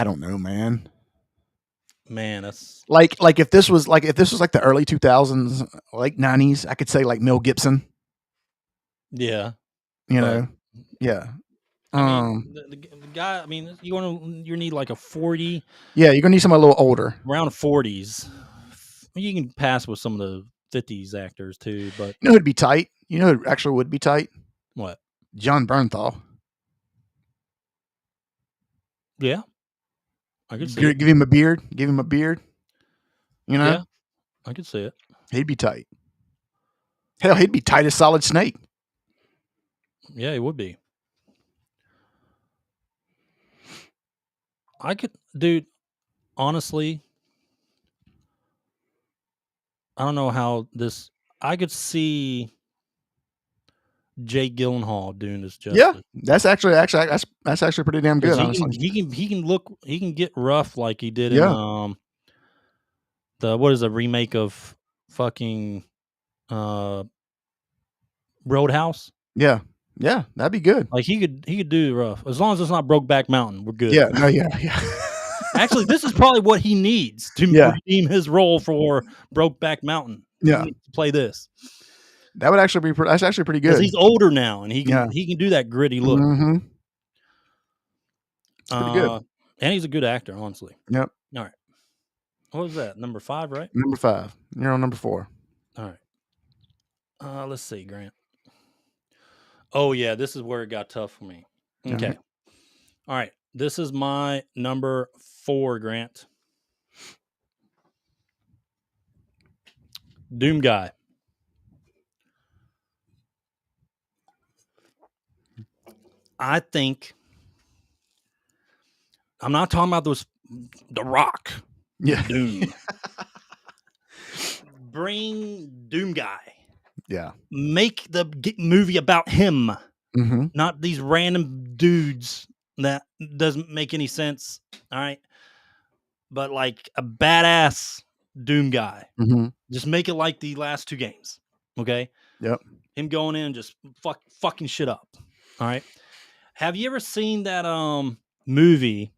don't know, man. Man, that's like if this was like the early 2000s, late 90s, I could say like Mel Gibson. Yeah. You know. Yeah. I mean, the guy. I mean, you need like a 40. Yeah, you're gonna need somebody a little older, around 40s. You can pass with some of the 50s actors too, but you know who'd be tight. You know who actually would be tight? What? John Bernthal. Yeah, I could see. Give him a beard. Give him a beard. You know. Yeah, I could see it. He'd be tight. Hell, he'd be tight as Solid Snake. Yeah, he would be. I could, dude, honestly, I don't know how this, I could see Jake Gyllenhaal doing this justice. Yeah, that's actually pretty damn good. Honestly, he can get rough like he did in what is a remake of fucking Roadhouse. Yeah, that'd be good. Like he could do rough as long as it's not Brokeback Mountain. We're good. Yeah, no, yeah. Actually, this is probably what he needs to redeem his role for Brokeback Mountain. Yeah, he needs to play this. That would actually be that's actually pretty good. He's older now, and he can do that gritty look. Mm-hmm. It's pretty good, and he's a good actor, honestly. Yep. All right. What was that? Number 5, right? Number 5. You're on number 4. All right. Let's see, Grant. Oh yeah, this is where it got tough for me. Okay. Mm-hmm. All right. This is my number 4, Grant. Doom Guy. I think I'm not talking about The Rock. Yeah. Doom. Bring Doom Guy. Yeah. Make the movie about him, mm-hmm. not these random dudes that doesn't make any sense. All right. But like a badass Doom Guy. Mm-hmm. Just make it like the last 2 games. Okay. Yep. Him going in and just fucking shit up. All right. Have you ever seen that movie?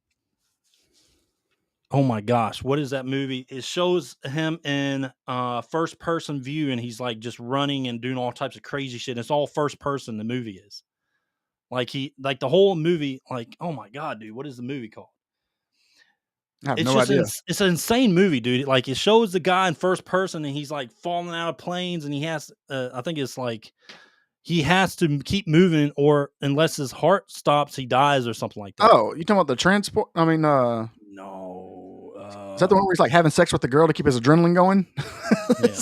Oh my gosh, what is that movie? It shows him in first person view, and he's like just running and doing all types of crazy shit. It's all first person. The movie is like the whole movie. Like, oh my god, dude, what is the movie called? I have no idea. It's an insane movie, dude. Like it shows the guy in first person, and he's like falling out of planes, and he has. I think it's like. He has to keep moving, or unless his heart stops, he dies or something like that. Oh, you talking about the transport? I mean, no. Is that the one where he's like having sex with the girl to keep his adrenaline going? Yeah.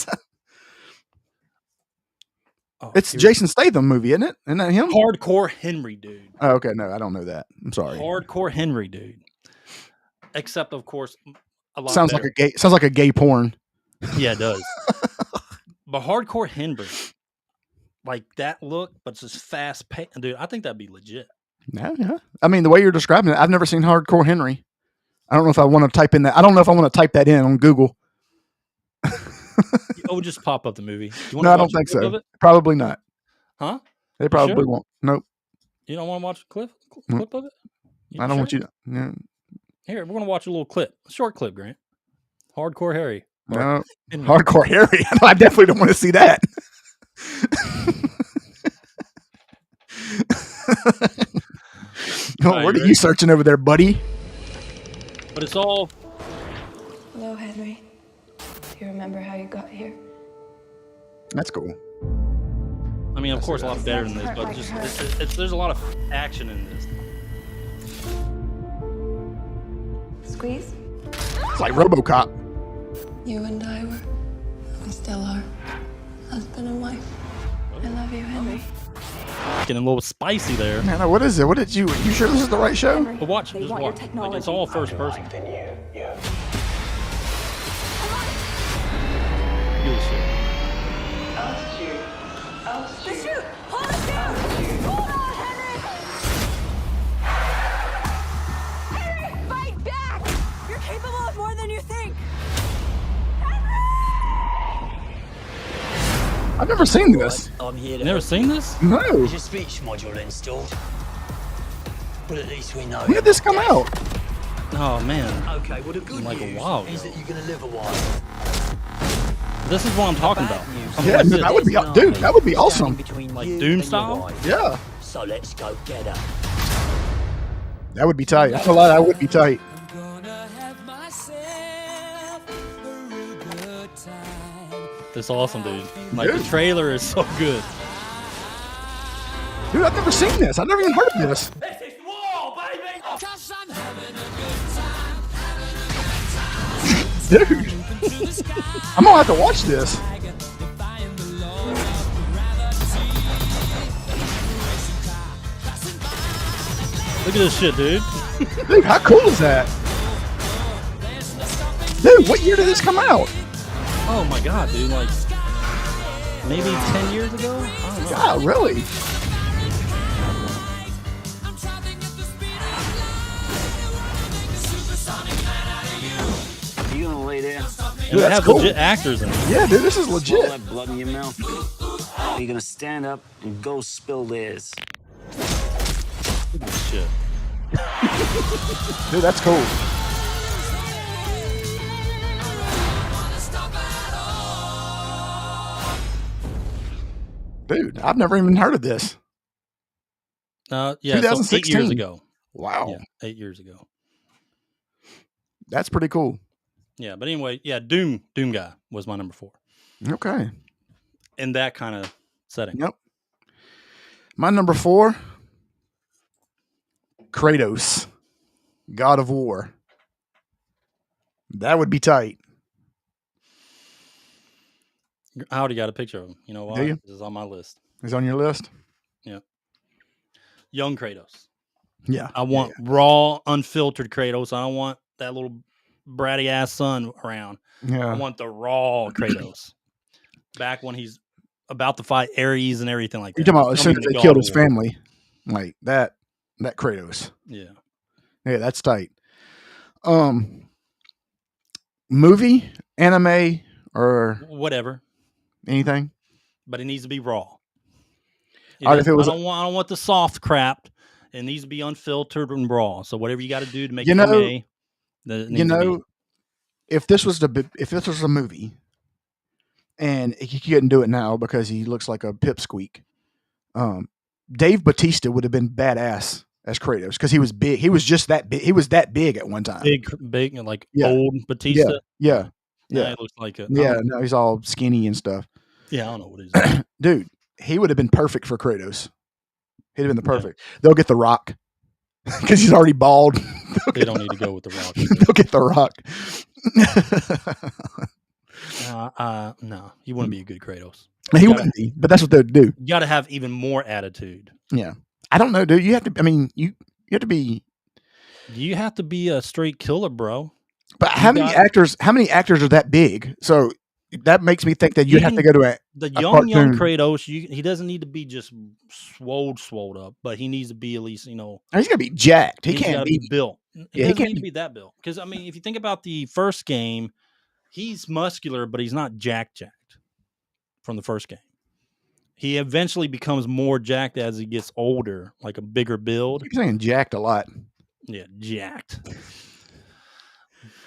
It's Jason Statham movie, isn't it? Isn't that him? Hardcore Henry, dude. Oh, okay. No, I don't know that. I'm sorry. Hardcore Henry, dude. Except, of course, a lot. Sounds like a gay porn. Yeah, it does. But Hardcore Henry. Like that look, but it's just fast paced. Dude, I think that'd be legit. Yeah. I mean, the way you're describing it, I've never seen Hardcore Henry. I don't know if I want to type in that. I don't know if I want to type that in on Google. Oh, just pop up the movie. No, I don't think so. Probably not. Huh? They probably won't. Nope. You don't want to watch a clip of it? I don't want you to. Yeah. Here, we're going to watch a little clip. A short clip, Grant. Hardcore Harry. No. Hardcore Harry. I definitely don't want to see that. What are you searching over there, buddy? But it's all. Hello, Henry. Do you remember how you got here? That's cool. I mean, of course, a lot better than this, but just there's a lot of action in this. Squeeze? It's like RoboCop. You and I were, we still are, husband and wife. I love you, Henry. Getting a little spicy there. Man, what is it? What did you sure this is the right show? But watch, just watch. Like, it's all first person. Good shit. The chute! Hold it down! Hold on, Henry! Henry, fight back! You're capable of more than you think! I've never seen this. I'm here. You never seen this? No. There's a speech module installed. But at least we know. When did this come out? Oh man. Okay, well the good Like a news while is ago. that you're gonna live a while. This is what I'm talking about. Something Yeah, like that would be, dude. That would be awesome. Between Like you Doom and your style? wife. Yeah, So let's go get her. that would be tight. I feel like that would be tight. It's awesome, dude. Like Dude. the trailer is so good. Dude, I've never seen this. I've never even heard of this. This is war, baby! Dude, I'm gonna have to watch this. Look at this shit, dude. Dude, how cool is that? Dude, what year did this come out? Oh my god, dude. Like maybe 10 years ago? I don't know. God, really? You gonna lay there? And Dude, they that's have cool. legit actors in it. Yeah, dude, this is Swallow legit. that blood in your mouth? Or you gonna stand up and go spill theirs? Look at this shit. Dude, that's cool. Dude, I've never even heard of this. Yeah, so 8 2016. years ago. Wow, Yeah, 8 years ago. that's pretty cool. Yeah, but anyway, yeah, Doom Guy was my number 4 Okay. in that kind of setting. Yep. My number 4, Kratos, God of War. That would be tight. I already got a picture of him. You know why? Do you? This is on my list. Is on your list? Young Kratos. Yeah. I want raw, unfiltered Kratos. I don't want that little bratty ass son around. I Yeah. want the raw Kratos. Back when he's about to fight Ares and everything like that. You're talking about as soon as Coming to they God killed of his War. family, like that Kratos. Yeah. Yeah, that's tight. Movie, anime, or Whatever. anything? But it needs to be raw. All right, if it was- I don't want the soft crap. It needs to be unfiltered and raw. So whatever you got to do to make You it know- anime, that it needs You to be. know, if this was a movie, and he couldn't do it now because he looks like a pipsqueak, Dave Bautista would have been badass as Kratos because he was big. He was just that big. He was that big at one time. Big, like Yeah. old Batista. Yeah. Now Yeah. he looks like a. Yeah. No, he's all skinny and stuff. Yeah, I don't know what it is. Dude, he would have been perfect for Kratos. He'd have been the perfect. They'll get The Rock because he's already bald. They don't need to go with the Rock. They'll get The Rock. No, he wouldn't be a good Kratos. He wouldn't be, but that's what they'd do. You got to have even more attitude. Yeah. I don't know, dude. You have to, I mean, you have to be, You have to be a straight killer, bro. but how many actors are that big? So that makes me think that you'd have to go to The a young cartoon. Kratos. He doesn't need to be just swole up, but he needs to be at least, you know, He's gonna be jacked. He he's can't gotta be. built. Yeah, He he doesn't can't need to be- be that built. Because I mean, if you think about the first game, he's muscular, but he's not jacked from the first game. He eventually becomes more jacked as he gets older, like a bigger build. You're saying jacked a lot. Yeah, jacked.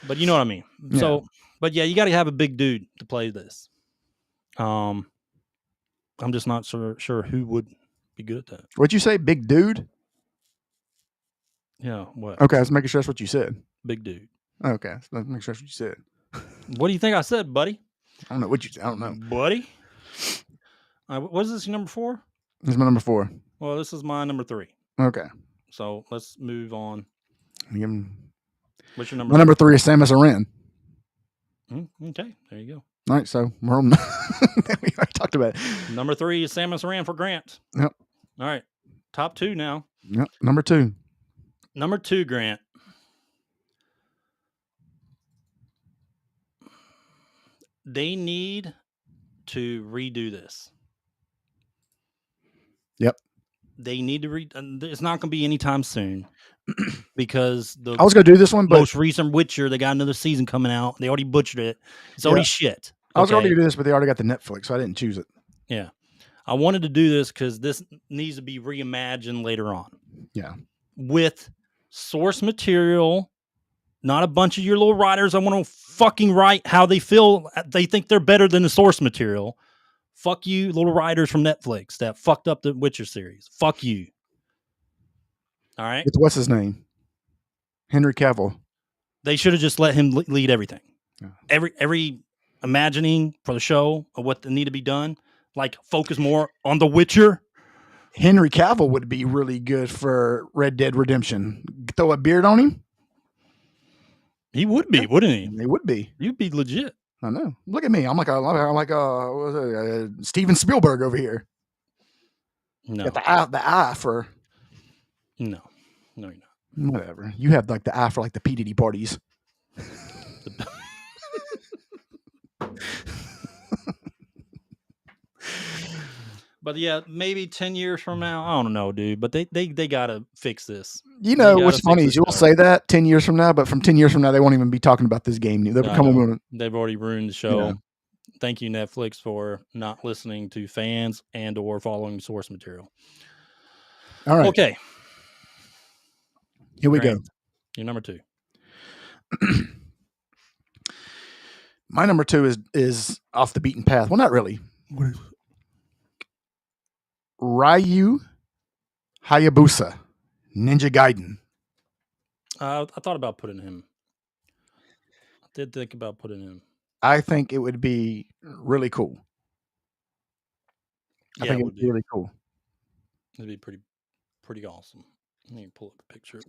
But you know what I mean. Yeah. So, but yeah, you got to have a big dude to play this. I'm just not sure who would be good at that. What'd you say, big dude? Yeah, what? Okay, I was making sure that's what you said. Big dude. Okay, so let's make sure that's what you said. What do you think I said, buddy? I don't know what you. I don't know. Buddy. What is this, your number 4? This is my number 4. Well, this is my number 3. Okay. So let's move on. Give him- What's your number? My number 3 is Samus Aran. Okay, there you go. All right, so we're on. We already talked about it. Number 3 is Samus Aran for Grant. Yep. All right, top 2 now. Yep. Number 2. Number 2, Grant. They need to redo this. Yep. They need to it's not going to be anytime soon because I was gonna do this one, but most recent Witcher, they got another season coming out. They already butchered it. It's already Yeah. shit. I was okay? going to do this, but they already got the Netflix, so I didn't choose it. Yeah. I wanted to do this because this needs to be reimagined later on Yeah. with source material Not a bunch of your little writers. I want to fucking write how they feel. They think they're better than the source material. Fuck you, little writers from Netflix that fucked up the Witcher series. Fuck you. All right. What's his name? Henry Cavill. They should have just let him lead everything. Yeah. Every imagining for the show of what need to be done. Like focus more on the Witcher. Henry Cavill would be really good for Red Dead Redemption. Throw a beard on him. He would be, wouldn't he? He would be. You'd be legit. I know. Look at me. I'm like Steven Spielberg over here. No. Got the eye for. No, you're not. Whatever. You have like the eye for like the P. Diddy parties. But yeah, maybe 10 years from now, I don't know, dude. But they gotta fix this. You know what's funny is you'll say that 10 years from now, but from 10 years from now, they won't even be talking about this game. They've already ruined the show. Yeah. Thank you, Netflix, for not listening to fans and or following source material. All right. Okay. Here we go. Your number 2. My number 2 is off the beaten path. Well, not really. What is it? Ryu Hayabusa, Ninja Gaiden. I thought about putting him. I did think about putting him. I think it would be really cool. I think it would be really cool. It'd be pretty awesome. Let me pull up a picture.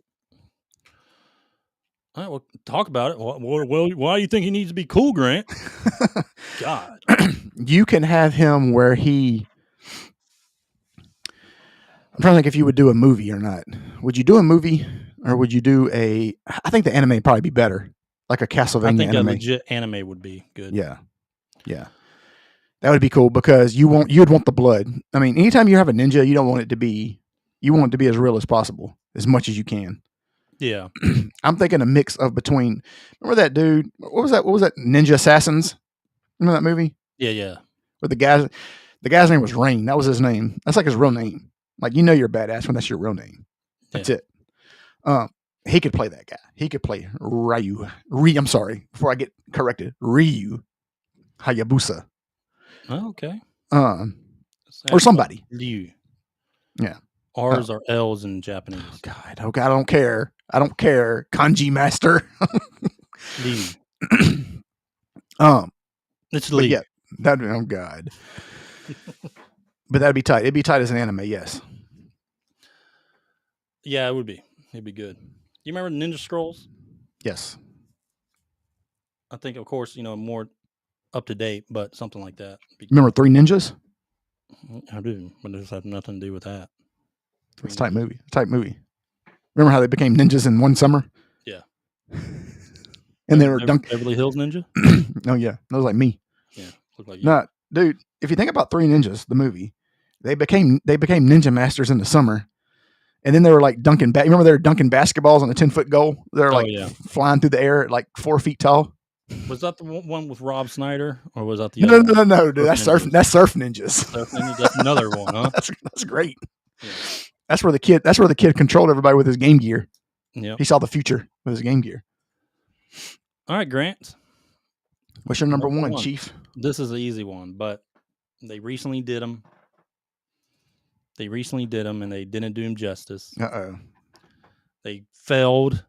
All right, well, talk about it. Well, why do you think he needs to be cool, Grant? God. You can have him where he... I'm trying to think if you would do a movie or not. Would you do a movie or would you do a... I think the anime would probably be better. Like a Castlevania I think anime. a legit anime would be good. Yeah. Yeah. That would be cool because you'd want the blood. I mean, anytime you have a ninja, you don't want it to be... You want it to be as real as possible, as much as you can. Yeah. I'm thinking a mix of between... Remember that dude? What was that? Ninja Assassins? Remember that movie? Yeah. Where the guy's name was Rain. That was his name. That's like his real name. Like, you know you're a badass when that's your real name. That's it. He could play that guy. He could play Ryu. I'm sorry. Before I get corrected. Ryu Hayabusa. Oh, okay. Or somebody. Ryu. Yeah. R's are L's in Japanese. Oh God, I don't care. I don't care. Kanji master. Ryu. It's Lee. Yeah, oh God. But that'd be tight. It'd be tight as an anime, yes. Yeah, it would be. It'd be good. You remember Ninja Scrolls? Yes. I think, of course, more up to date, but something like that. Remember Three Ninjas? I do, but this has nothing to do with that. It's a tight movie. Remember how they became ninjas in one summer? Yeah. And they were Beverly Hills Ninja? Oh, yeah. That was like me. Yeah. Looked like you. No, dude, if you think about Three Ninjas, the movie, they became ninja masters in the summer. And then they were like dunking remember they were dunking basketballs on a 10-foot goal? They're flying through the air at like 4 feet tall. Was that the one with Rob Snyder, or was that the No, other one? no, dude. That's surf ninjas. Surf ninjas. That's another one, huh? That's great. Yeah. That's where the kid controlled everybody with his Game Gear. Yeah. He saw the future with his Game Gear. All right, Grant. What's your number one, Chief? This is an easy one, but they recently did them. And they didn't do him justice. Uh-oh. They failed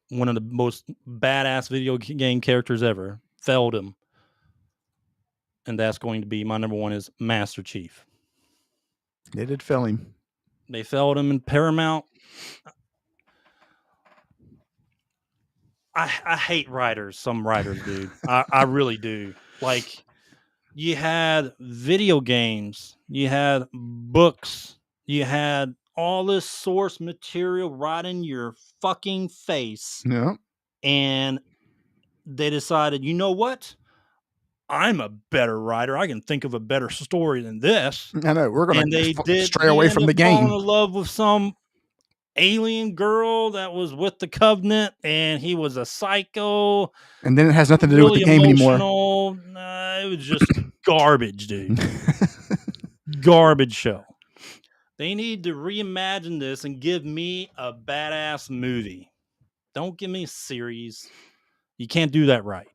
one of the most badass video game characters ever. Failed him. And that's going to be my number one is Master Chief. They did fail him. They failed him in Paramount. I hate writers. Some writers, dude. I really do. Like, you had video games. You had books. You had all this source material right in your fucking face. Yeah. And they decided, you know what? I'm a better writer. I can think of a better story than this. I know. We're going to stray away from the game. Falling in love with some alien girl that was with the Covenant, and he was a psycho. And then it has nothing to do with the game anymore. It was just garbage, dude. Garbage show. They need to reimagine this and give me a badass movie. Don't give me a series. You can't do that right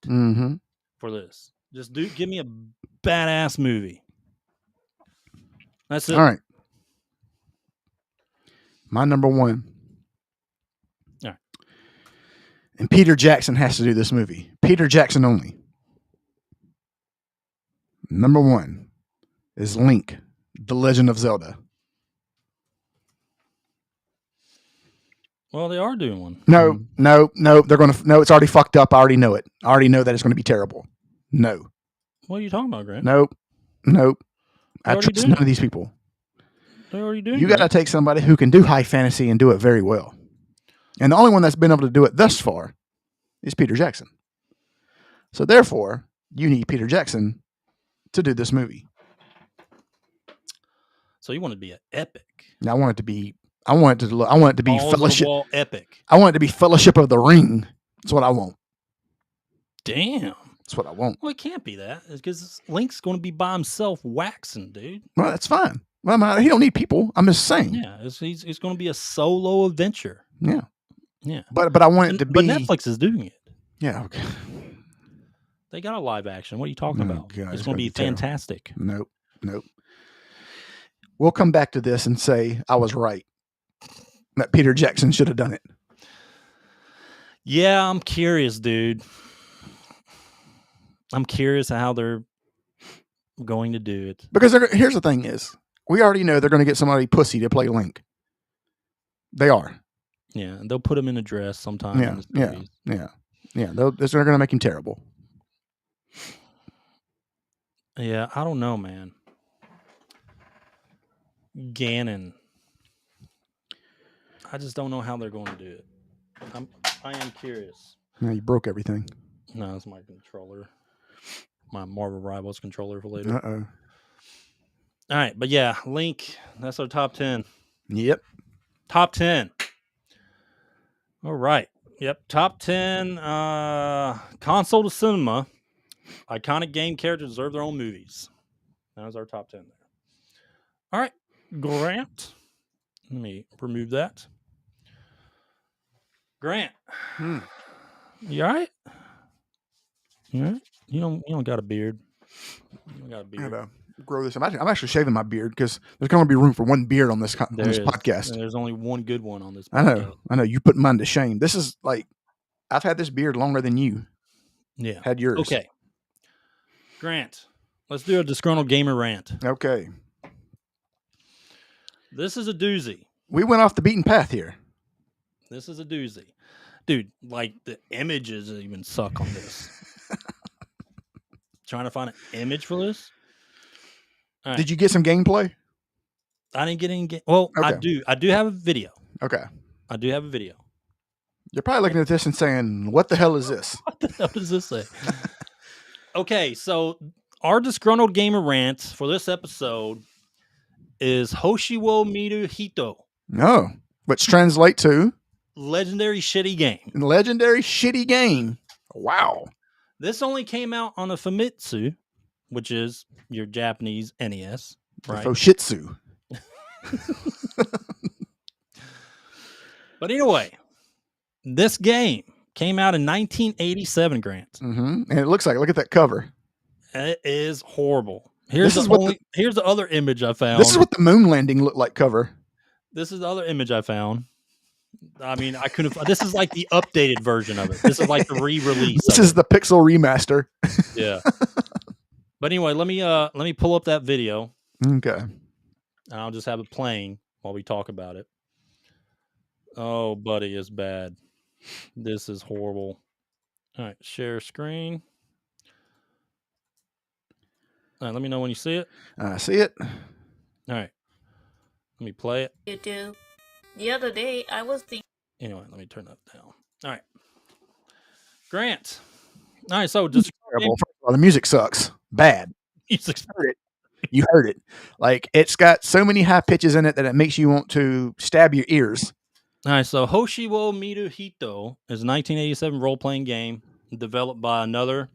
for this. Just give me a badass movie. That's it. All right. My number one. All right. And Peter Jackson has to do this movie. Peter Jackson only. Number one is Link, The Legend of Zelda. Well, they are doing one. No. They're going to. No, it's already fucked up. I already know it. I already know that it's going to be terrible. No. What are you talking about, Grant? Nope. I trust none of these people. They're already doing it. You got to take somebody who can do high fantasy and do it very well. And the only one that's been able to do it thus far is Peter Jackson. So therefore, you need Peter Jackson to do this movie. So you want it to be an epic. Now, I want it to be Fellowship. Epic. I want it to be Fellowship of the Ring. That's what I want. Damn. That's what I want. Well, it can't be that. It's because Link's going to be by himself waxing, dude. Well, that's fine. Well, he don't need people. I'm just saying. Yeah, it's going to be a solo adventure. Yeah. Yeah. But I want it to be. But Netflix is doing it. Yeah. Okay. They got a live action. What are you talking about? God, it's going to be fantastic. Nope. We'll come back to this and say I was right. That Peter Jackson should have done it. Yeah, I'm curious, dude. I'm curious how they're going to do it. Because here's the thing is, we already know they're going to get somebody pussy to play Link. They are. Yeah, and they'll put him in a dress sometime. Yeah. They're going to make him terrible. Yeah, I don't know, man. Ganon. I just don't know how they're going to do it. I am curious. Now you broke everything. No, it's my controller. My Marvel Rivals controller for later. Uh-oh. All right, but yeah, Link, that's our top 10. Yep. Top 10. All right. Yep, top 10 console to cinema. Iconic game characters deserve their own movies. That was our top 10 there. All right, Grant. Let me remove that. Grant. You all right? You all right? You don't got a beard. You don't got a beard. I gotta grow this. I'm actually shaving my beard because there's going to be room for one beard on this podcast. And there's only one good one on this podcast. I know. You put mine to shame. This is like, I've had this beard longer than you. Yeah. Had yours. Okay. Grant, let's do a disgruntled gamer rant. Okay. This is a doozy. We went off the beaten path here. This is a doozy. Dude, like the images even suck on this. Trying to find an image for this. Right. Did you get some gameplay? I didn't get any Well, okay. I do have a video. Okay. I do have a video. You're probably looking at this and saying, what the hell is this? What the hell does this say? Okay, so our disgruntled gamer rant for this episode is Hoshiwo Miru Hito. No, which translate to legendary shitty game. Legendary shitty game. Wow. This only came out on a Famitsu, which is your Japanese NES, right? Foshitsu. But anyway, this game came out in 1987, Grant. Mm-hmm. And it looks like, look at that cover. It is horrible. Here's the other image I found. This is what the moon landing looked like cover. This is the other image I found. I mean, I couldn't. This is like the updated version of it. This is like the re-release. This is the Pixel remaster. Yeah. But anyway, let me pull up that video. Okay. And I'll just have it playing while we talk about it. Oh, buddy, it's bad. This is horrible. All right, share screen. All right, let me know when you see it. I see it. All right. Let me play it. You do. The other day, I was thinking. Anyway, let me turn that down. All right. Grant. All right, so just terrible. First of all, the music sucks. Bad. Music's You heard it. Like, it's got so many high pitches in it that it makes you want to stab your ears. All right, so Hoshiwo Miru Hito is a 1987 role-playing game developed by another.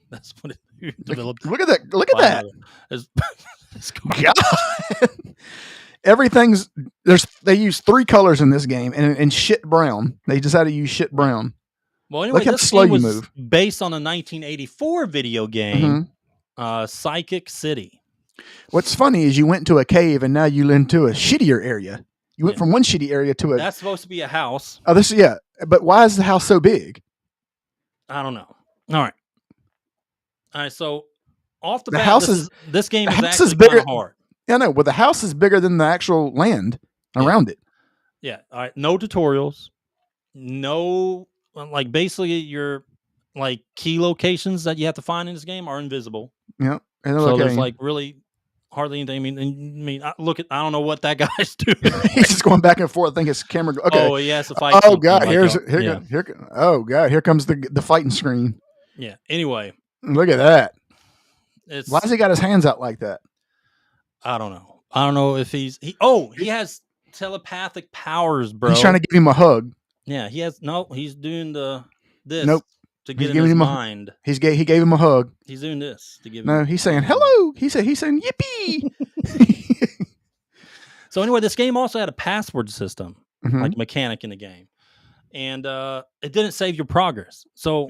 That's what it developed. Look at that. Look at that. It's God. everything's they use 3 colors in this game and shit brown. They decided to use shit brown. Well, anyway, look how this slow game you was move. based on a 1984 video game, Psychic City. What's funny is you went to a cave and now you went to a shittier area. You went from one shitty area to a. That's supposed to be a house. Oh, but why is the house so big? I don't know. All right. So off the bat, house this game is house actually bigger. kind of hard. Yeah, no, but the house is bigger than the actual land around it. Yeah. All right. No tutorials. No, like basically your like key locations that you have to find in this game are invisible. Yeah. And so there's like really hardly anything. I don't know what that guy's doing. He's just going back and forth. I think his camera. Okay. Oh, he has to fight. Oh god, oh god, here comes the fighting screen. Yeah. Anyway, look at that. Why has he got his hands out like that? I don't know. I don't know if he has telepathic powers, bro. He's trying to give him a hug. Yeah, he's doing this. Nope. To get in his mind. He gave him a hug. He's doing this to give him. No, he's saying hello. He's saying yippee. So anyway, this game also had a password system, Mm-hmm. like a mechanic in the game, and it didn't save your progress. So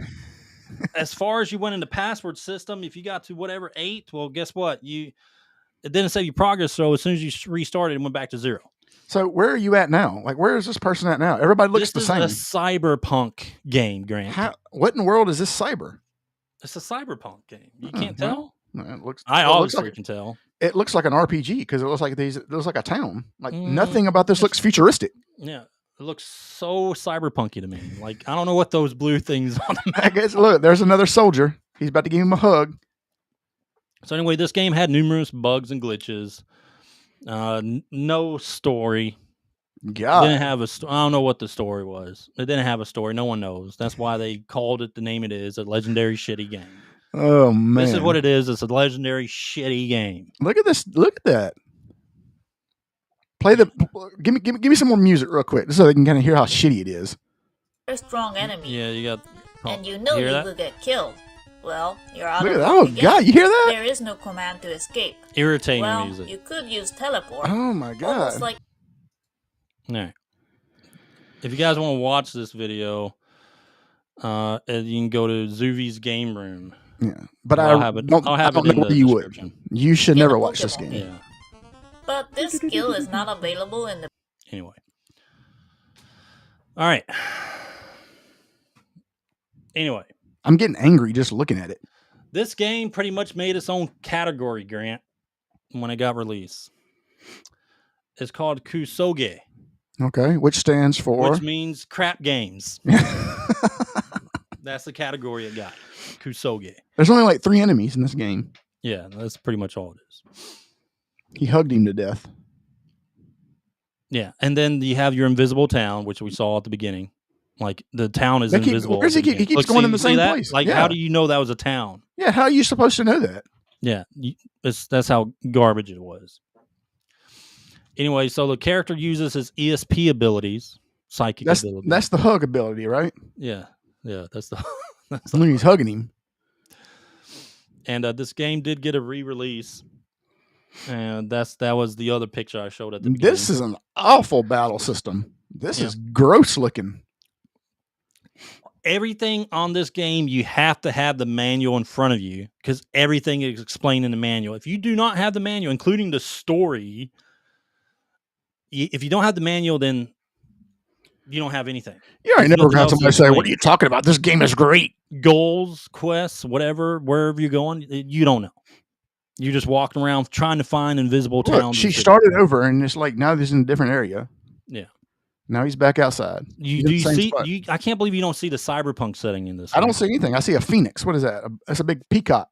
as far as you went in the password system, if you got to whatever 8, well, guess what? It didn't save your progress. So as soon as you restarted, it went back to 0. So where are you at now? Like, where is this person at now? Everybody looks the same. This is a cyberpunk game, Grant. What in the world is this cyber? It's a cyberpunk game. You can't tell? No, it looks. I obviously can tell. It looks like an RPG because it looks like a town. Like nothing about this looks futuristic. Yeah, it looks so cyberpunky to me. Like I don't know what those blue things on the map. I guess look, there's another soldier. He's about to give him a hug. So anyway, this game had numerous bugs and glitches. No story. God. Didn't have I don't know what the story was. It didn't have a story. No one knows. That's why they called it the name it is, a legendary shitty game. Oh man. This is what it is. It's a legendary shitty game. Look at this. Look at that. Give me some more music real quick so they can kind of hear how shitty it is. A strong enemy. Yeah, you got and you know you will get killed. Well, you're out Look of at that. Oh god, you hear that? There is no command to escape. Irritating music. music. You could use teleport. Oh my god. Almost like All right. If you guys want to watch this video, you can go to Zuvi's Game Room. Yeah, but I'll have it. I'll have it in the description. You should never watch this game. Yeah. But this skill is not available in the. Anyway. All right. Anyway. I'm getting angry just looking at it. This game pretty much made its own category, Grant, when it got released. It's called Kusoge. Okay, which stands for? Which means crap games. That's the category it got. Kusoge. There's only like 3 enemies in this game. Yeah, that's pretty much all it is. He hugged him to death. Yeah, and then you have your invisible town, which we saw at the beginning. Like the town is invisible. He keeps going in the same place. Like, how do you know that was a town? Yeah, how are you supposed to know that? Yeah, that's how garbage it was. Anyway, so the character uses his ESP abilities, psychic abilities. That's the hug ability, right? Yeah, that's the. When he's hugging him. And this game did get a re-release, and that was the other picture I showed at the beginning. This is an awful battle system. This is gross looking. Everything on this game, you have to have the manual in front of you because everything is explained in the manual. If you do not have the manual, including the story, if you don't have the manual, then you don't have anything. Yeah, I never got somebody say, "What are you talking about? This game is great." Goals, quests, whatever, wherever you're going, you don't know. You're just walking around trying to find invisible towns. She started over, and it's like now this is in a different area. Yeah. Now he's back outside. Do you see? I can't believe you don't see the cyberpunk setting in this. I don't see anything. I see a phoenix. What is that? That's a big peacock.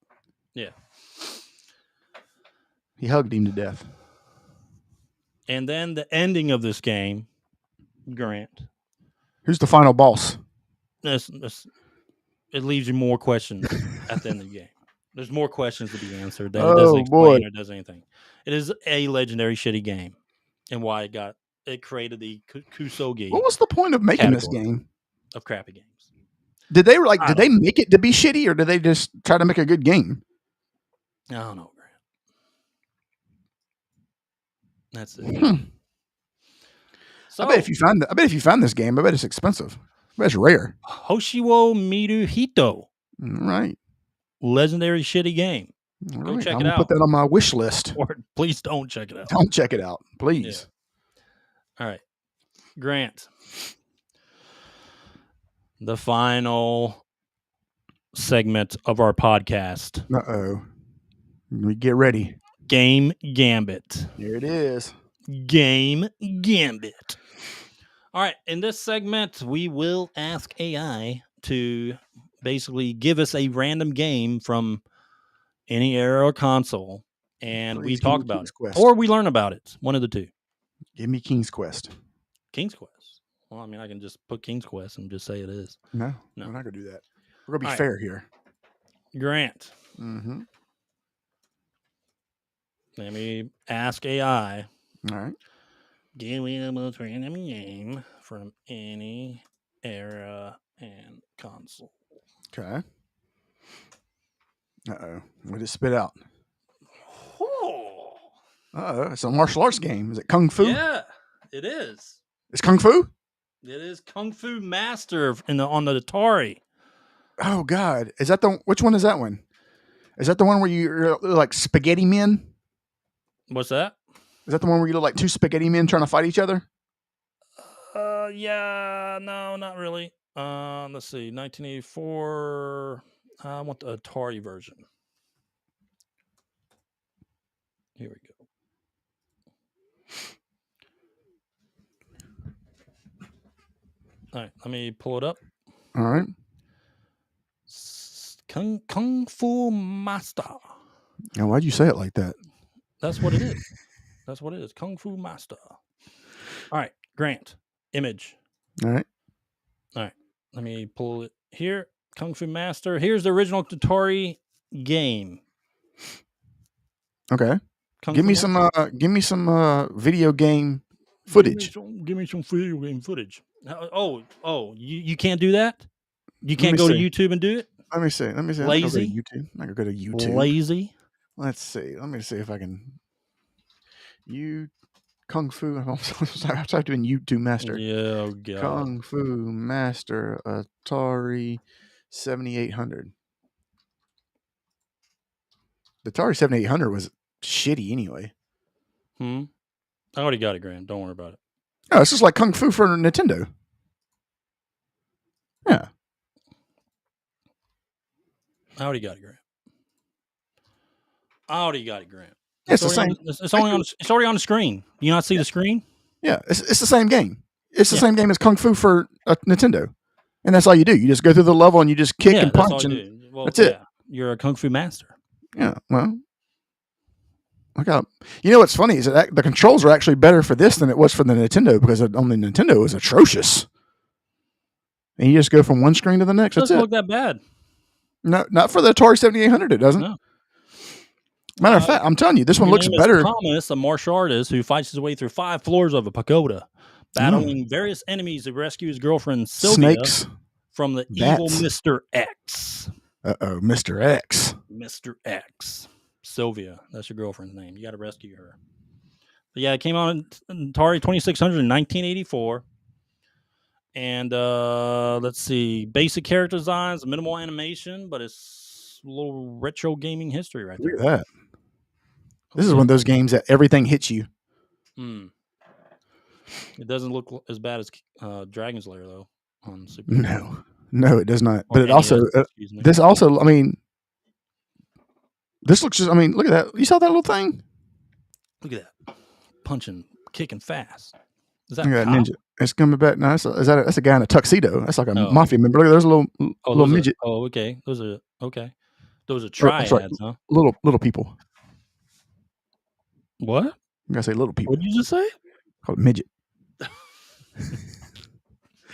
Yeah. He hugged him to death. And then the ending of this game, Grant. Who's the final boss? It leaves you more questions at the end of the game. There's more questions to be answered. It doesn't explain or does anything. It is a legendary shitty game, and why it created the Kusoge. What was the point of making this game? Of crappy games. Did they make it to be shitty, or did they just try to make a good game? I don't know, That's it. So, I bet if you find this game, I bet it's expensive. I bet it's rare. Hoshiwo Miru Hito. Right. Legendary shitty game. Go check it out. Put that on my wish list. Or please don't check it out. Don't check it out, please. Yeah. All right. Grant. The final segment of our podcast. Uh-oh. We get ready. Game Gambit. Here it is. Game Gambit. All right. In this segment, we will ask AI to basically give us a random game from any era or console, and we talk about it. Or we learn about it. One of the two. Give me King's Quest. King's Quest. Well, I mean, I can just put King's Quest and just say it is. No. We're not going to do that. We're going to be fair here. Grant. Mm-hmm. Let me ask AI. All right. Give me the most random game from any era and console. Okay. Uh-oh. What did it spit out? Oh. Uh-oh. It's a martial arts game. Is it Kung Fu? Yeah, it is. It's Kung Fu? It is Kung Fu Master on the Atari. Oh, God. Is that which one is that one? Is that the one where you're like spaghetti men? What's that? Is that the one where you look like two spaghetti men trying to fight each other? Yeah, no, not really. Let's see, 1984. I want the Atari version. Here we go. All right, let me pull it up. All right. Kung Fu Master. Now, why'd you say it like that? That's what it is. That's what it is. Kung Fu Master. All right, Grant. Image. All right. All right. Let me pull it here. Kung Fu Master. Here's the original Atari game. Okay. Give me some video game footage. Give me some video game footage. You can't do that? You can't go to YouTube and do it? Let me see. Lazy. I can go to YouTube. Lazy. Let's see. Let me see if I can. Kung Fu. I'm sorry. I tried doing YouTube Master. Yeah, oh God. Kung Fu Master Atari 7800. The Atari 7800 was shitty anyway. I already got it, Grant. Don't worry about it. No, it's just like Kung Fu for Nintendo. Yeah. I already got it, Grant. It's the same. It's already on the screen. Do you not see the screen? Yeah, it's the same game. It's the same game as Kung Fu for Nintendo, and that's all you do. You just go through the level and you just kick and punch, and that's it. You're a Kung Fu master. Yeah. Well, you know what's funny is that the controls are actually better for this than it was for the Nintendo, because on the Nintendo it was atrocious, and you just go from one screen to the next. It doesn't look that bad. No, not for the Atari 7800. It doesn't. No. Matter of fact, I'm telling you, this one looks better. Thomas, a martial artist who fights his way through 5 floors of a pagoda, battling various enemies to rescue his girlfriend Sylvia from the evil Mr. X. Uh-oh, Mr. X. Mr. X. Sylvia, that's your girlfriend's name. You got to rescue her. But yeah, it came out on Atari 2600 in 1984. And let's see, basic character designs, minimal animation, but it's a little retro gaming history right there. Look at that. This is one of those games that everything hits you. It doesn't look as bad as Dragon's Lair though on Super. No, it does not. But it also, this also, I mean, this looks just. I mean, look at that. You saw that little thing? Look at that, punching, kicking fast. Is that ninja? It's coming back now. That's a guy in a tuxedo. That's like a mafia member. Look, there's a little midget. Okay. Those are triads, huh? Little people. What? You gotta say little people. What did you just say? Called midget. All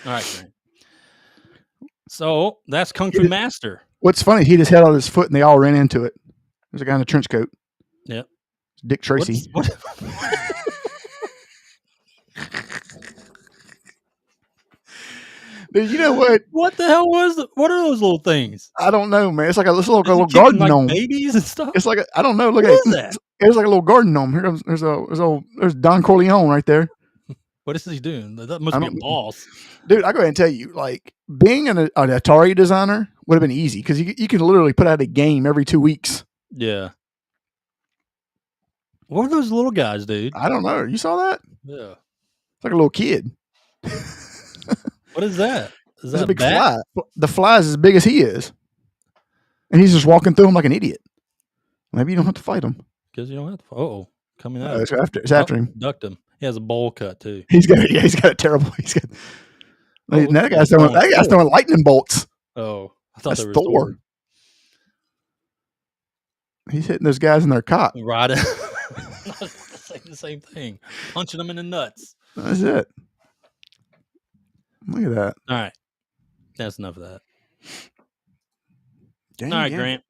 right, man. So that's Kung Fu Master. What's funny? He just had on his foot, and they all ran into it. There's a guy in a trench coat. Yep. Dick Tracy. Dude, you know what? What the hell what are those little things? I don't know, man. It's like a little garden gnome. Babies and stuff. It's like I don't know. Look what at is that? It was like a little garden gnome. Here comes there's Don Corleone right there. What is he doing? That must be a boss. Dude, I go ahead and tell you, like, being an Atari designer would have been easy because you can literally put out a game every 2 weeks. Yeah. What are those little guys, dude? I don't know. You saw that? Yeah. It's like a little kid. What is that? Is that a big bat? fly? The fly's as big as he is. And he's just walking through them like an idiot. Maybe you don't have to fight him. Because you don't have to. Coming out. It's after him. Ducked him. He has a bowl cut too. He's got a terrible. That guy's throwing lightning bolts. Oh, I thought that's they were Thor. He's hitting those guys in their cock. Right. Saying the same thing. Punching them in the nuts. That's it. Look at that. All right. That's enough of that. Dang, all right, Grant.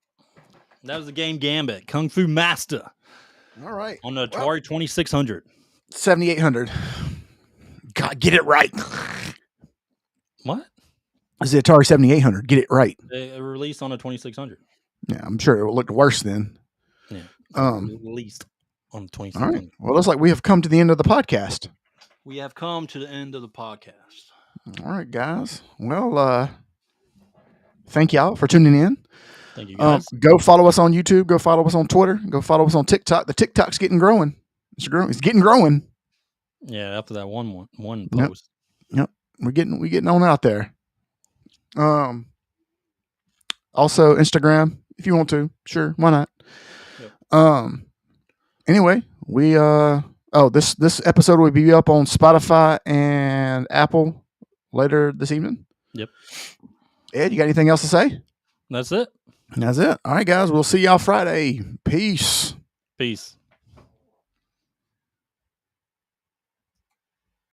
That was the game Gambit. Kung Fu Master. All right. On the Atari 2600. 7800. God, get it right. What? It's the Atari 7800. Get it right. They released on the 2600. Yeah, I'm sure it looked worse then. Yeah. Released on the 2600. All right. Well, it looks like we have come to the end of the podcast. We have come to the end of the podcast. All right, guys. Well, thank y'all for tuning in. Thank you, guys. Go follow us on YouTube. Go follow us on Twitter. Go follow us on TikTok. The TikTok's getting growing. It's getting growing. Yeah, after that one post. Yep. We're getting on out there. Also Instagram if you want to. Sure, why not? Yep. Anyway, we this episode will be up on Spotify and Apple later this evening. Yep. Ed, you got anything else to say? That's it. All right, guys. We'll see y'all Friday. Peace. Peace.